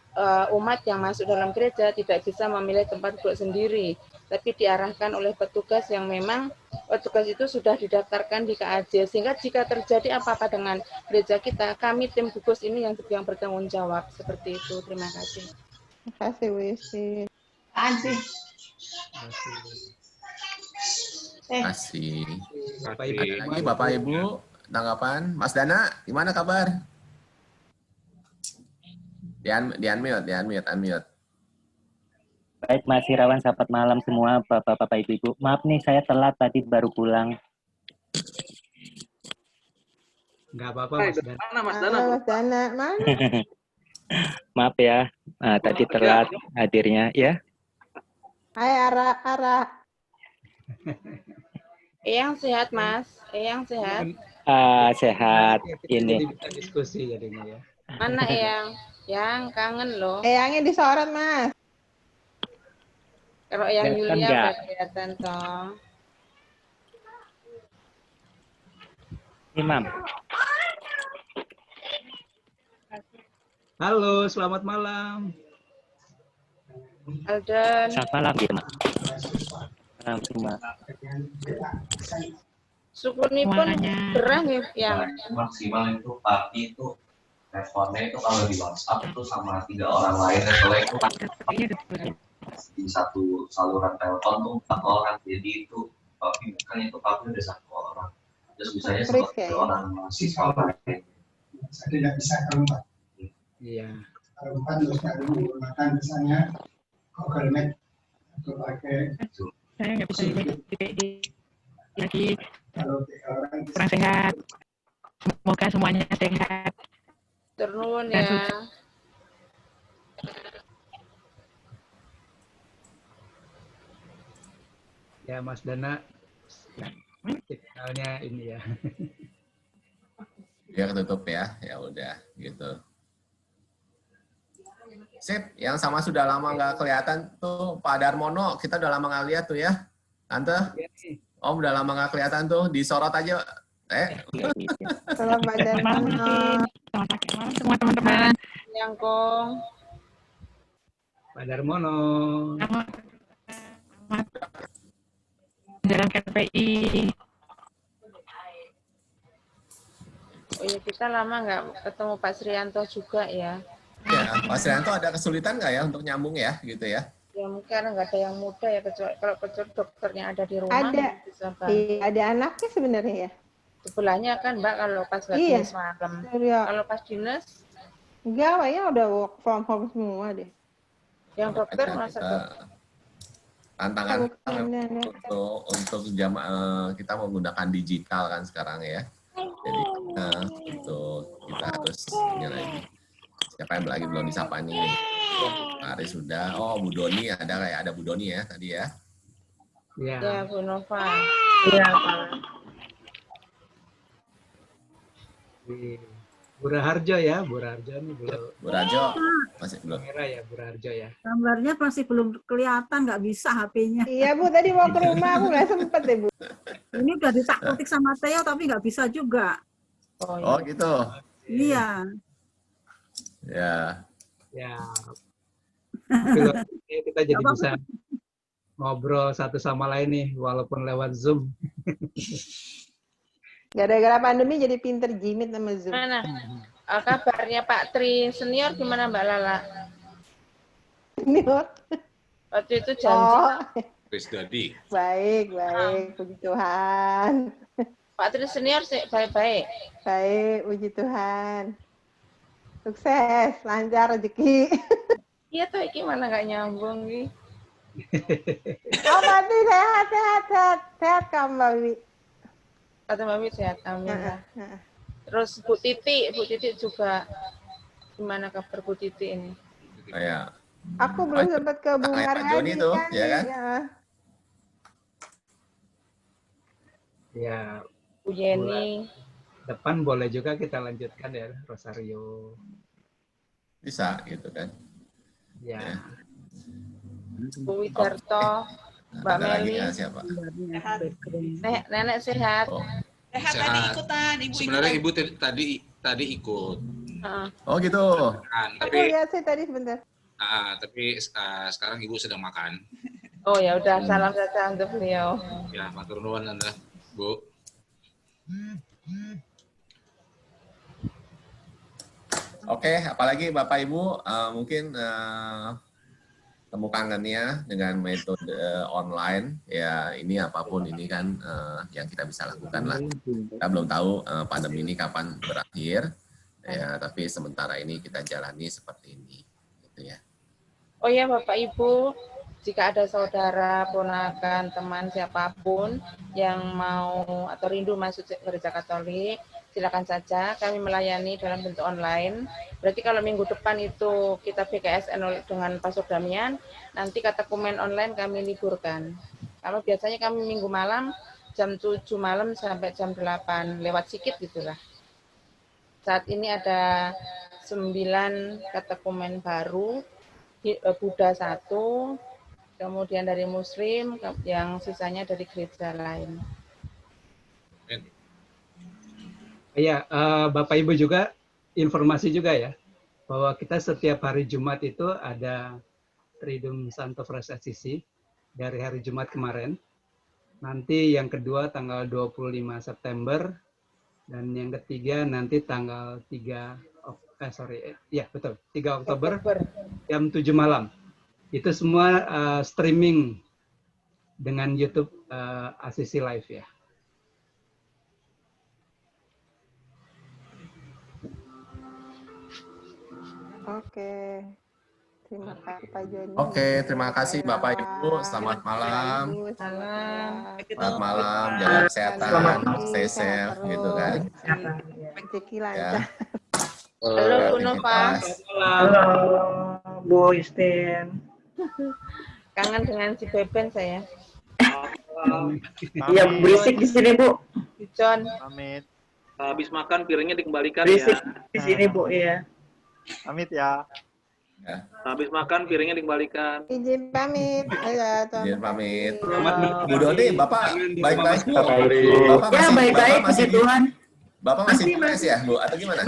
umat yang masuk dalam gereja tidak bisa memilih tempat duduk sendiri, tapi diarahkan oleh petugas yang memang petugas itu sudah didaftarkan di KAJ, sehingga jika terjadi apa-apa dengan gereja kita, kami tim gugus ini yang bertanggung jawab. Seperti itu. Terima kasih. Terima kasih, Wisi. Kasih. Kasih. Bapak Ibu, tanggapan Mas Dana, gimana kabar? Di-unmute. Baik, Mas Irawan, selamat malam semua Bapak Ibu. Maaf nih, saya telat tadi baru pulang. Enggak apa-apa, Mas Dana. Mana Mas Dana? Mas Dana, mana? Maaf ya, tadi telat hadirnya ya. Hai Ara. Eyang sehat, Mas. Eyang sehat. Sehat ini. Kita diskusi jadinya ya. Mana Eyang? Yang kangen loh. Eyangnya disorot, Mas. Kalau Eyang Kelihatan Yulia nggak? udah kelihatan toh. Imam. Halo, selamat malam. Alden. Selamat malam, Imam. Malam semua. Syukurinipun gerah nih yang maksimal itu pagi itu responnya itu kalau di WhatsApp itu sama 3 orang lain levelnya itu di satu saluran telepon tuh 4 orang, jadi itu papi bukan itu papi udah 1 orang terus misalnya 1 orang mahasiswa lain jadi tidak bisa keempat. Iya. Keempat harus menggunakan misalnya Google Meet atau pakai Zoom. Saya nggak bisa lagi Kalau 3 orang kurang sehat. Semoga semuanya sehat. turun ya. Ya, Mas Dana. Signalnya ini ya. Dia ketutup ya. Ya udah gitu. Sip, yang sama sudah lama nggak kelihatan tuh Pak Darmono, kita udah lama nggak lihat tuh ya. Tante, Om udah lama nggak kelihatan tuh, disorot aja. Selamat malam. Selamat malam semua teman-teman. Yang Kong. Pak Darmono. Selamat jalan KPI. Oh iya, kita lama nggak ketemu Pak Srianto juga ya. Ya, Pak Srianto ada kesulitan nggak ya untuk nyambung ya, gitu ya? Ya mungkin karena nggak ada yang muda ya, kecuali dokternya ada di rumah. Ada. Bisa Iya, ada anaknya sebenarnya ya. Sebelahnya kan Mbak kalau pas nggak Iya. dinas malam. Iya. Kalau pas dinas, enggak, kayaknya udah work from home semua deh. yang dokter masa Tantangan untuk jamaah kita menggunakan digital kan sekarang ya. Jadi untuk kita harus ini lagi. Siapa yang lagi belum disapa nih? Hari sudah. Oh, Bu Doni ada Bu Doni ya tadi ya. Iya. Ya, Bu Nova. Iya, Pak. Bu Raharjo ya, Bu Raharjo nih belum. Bu Raharjo masih belum. Kamera ya, Bu Raharjo ya. Gambarnya masih belum kelihatan, nggak bisa HP-nya. Iya Bu, tadi mau ke rumah aku nggak sempet deh Bu. Ini udah ditak-ketik sama Theo tapi nggak bisa juga. Oh gitu. Iya. Ya. Ya. Tapi kita jadi bisa ngobrol satu sama lain nih, walaupun lewat Zoom. Gara-gara pandemi jadi pinter jimit sama Zoom. Mana? Kabarnya Pak Tri Senior gimana Mbak Lala? Senior? Waktu itu janji. Chris Dadi. Baik, puji Tuhan. Pak Tri Senior sih baik-baik. Baik, puji Tuhan. Sukses, lancar rezeki. Iya tuh, gimana nggak nyambung nih? Oh, Mati sehat kamu Mbak Wi. Kata Mbak Wi sehat, amin. Terus Bu Titi juga gimana kabar Bu Titi ini? Kayak aku belum sempat ke Bu Marhadi tuh, kan. ya kan? Ya. Bu Yeni. Depan boleh juga kita lanjutkan ya, Rosario. Bisa gitu kan? Ya. Bu Widarto, Mbak Meli. Siapa? Nenek sehat. Sehat tadi ikutan, Ibu Sebenarnya ikutan. Ibu tadi ikut. Oh gitu. Aku lihat sih tadi sebentar. Tapi sekarang Ibu sedang makan. Oh ya udah, salam saja untuk beliau. Ya, matur nuwun Anda, Bu. Oke, apalagi Bapak Ibu mungkin temu kangennya dengan metode online ya, ini apapun ini kan yang kita bisa lakukan lah. Kita belum tahu pandemi ini kapan berakhir ya, tapi sementara ini kita jalani seperti ini gitu ya. Oh ya Bapak Ibu, jika ada saudara, ponakan, teman siapapun yang mau atau rindu masuk gereja Katolik, silakan saja, kami melayani dalam bentuk online. Berarti kalau minggu depan itu kita BKSN dengan Pastor Damian, nanti katekumen online kami liburkan. Kalau biasanya kami minggu malam, jam 7 malam sampai jam 8, lewat sikit gitulah. Saat ini ada 9 katekumen baru, Buddha 1, kemudian dari Muslim, yang sisanya dari gereja lain. Ya, Bapak Ibu juga informasi juga ya, bahwa kita setiap hari Jumat itu ada Triduum Sancto Fresh Assisi dari hari Jumat kemarin. Nanti yang kedua tanggal 25 September dan yang ketiga nanti tanggal 3 Oktober jam 7 malam. Itu semua streaming dengan YouTube Assisi Live ya. Oke. Terima kasih Pak Joni. Oke, terima kasih Bapak Ibu. Selamat malam. Selamat malam, jaga kesehatan, stay safe gitu kan. Rezeki lancar. Halo Bu Nova. Halo Bu Justin. Kangen dengan si Beben saya. Iya berisik di sini Bu. John. Pamit. Habis makan piringnya dikembalikan Berisik ya. di sini Bu ya. Pamit ya. Habis makan piringnya dikembalikan. Izin pamit. Izin pamit. Bu Doni, Bapak baik-baik Bu. Bapak Ya baik-baik puji Tuhan. Bapak masih stres ya Bu atau gimana?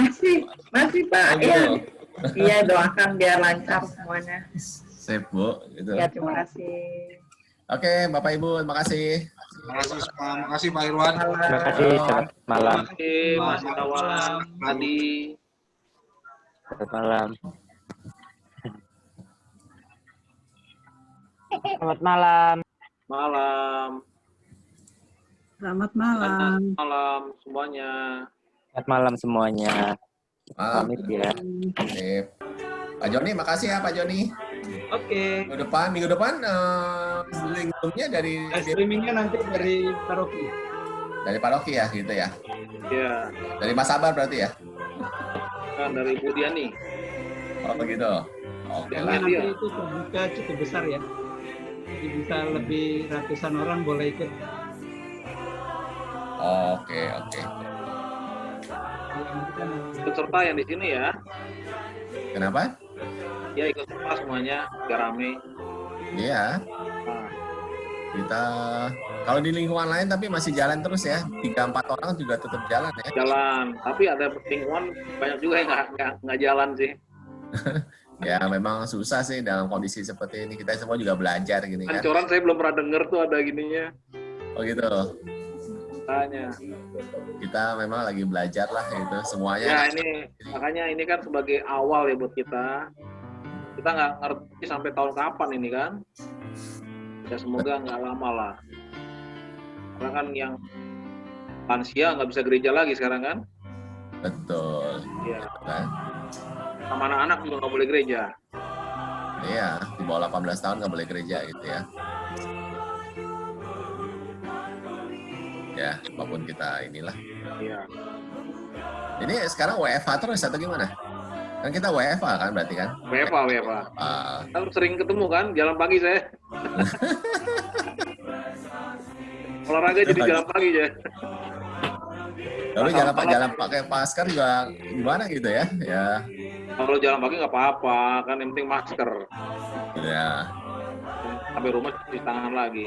Masih Pak. Gitu. Iya doakan biar lancar semuanya. Sip Bu. Gitu. Ya terima kasih. Oke, Bapak Ibu, terima kasih. Terima kasih semua. Terima kasih Pak Irwan. Terima kasih, selamat malam. Terima kasih Mas Tawalam, Adi. Selamat malam. Selamat malam. Malam. Selamat malam. Malam semuanya. Selamat malam semuanya. Malam. Pamit ya. Sip. Pak Joni, makasih ya Pak Joni. Oke. Minggu depan streamingnya dari streamingnya nanti dari paroki. Dari paroki ya, gitu ya. Iya. Dari Mas Sabar berarti ya. Kan dari Bu Diani. Oh begitu. Oke lah. Nanti itu terbuka cukup besar ya. Jadi bisa lebih ratusan orang boleh ikut. Oke. Ikut serta yang di sini ya. Kenapa? Ya ikut serta semuanya, biar rame. Iya. Kita kalau di lingkungan lain tapi masih jalan terus ya. 3-4 orang juga tetap jalan ya. Jalan, tapi ada lingkungan banyak juga yang nggak jalan sih. Ya memang susah sih dalam kondisi seperti ini. Kita semua juga belajar gini kan. Pancoran saya belum pernah denger tuh ada gininya. Oh gitu. Tanya. Kita memang lagi belajar lah itu semuanya. Ya ini makanya ini kan sebagai awal ya buat kita. Kita nggak ngerti sampai tahun kapan ini kan. Ya semoga nggak lama lah. Karena kan yang lansia nggak bisa gereja lagi sekarang kan. Betul. Iya. Kan? Sama anak-anak juga nggak boleh gereja. Iya, di bawah 18 tahun nggak boleh gereja gitu ya. Ya, apapun kita inilah. Iya. Ini sekarang WFH terus atau gimana? Kan kita WFH kan berarti kan? WFH. Kan sering ketemu kan, jalan pagi saya. Olahraga jadi jalan pagi ya. Lalu jalan pakai masker juga gimana gitu ya? Ya. Kalau jalan pagi nggak apa-apa, kan yang penting masker. Ya. Sampai rumah cuci tangan lagi.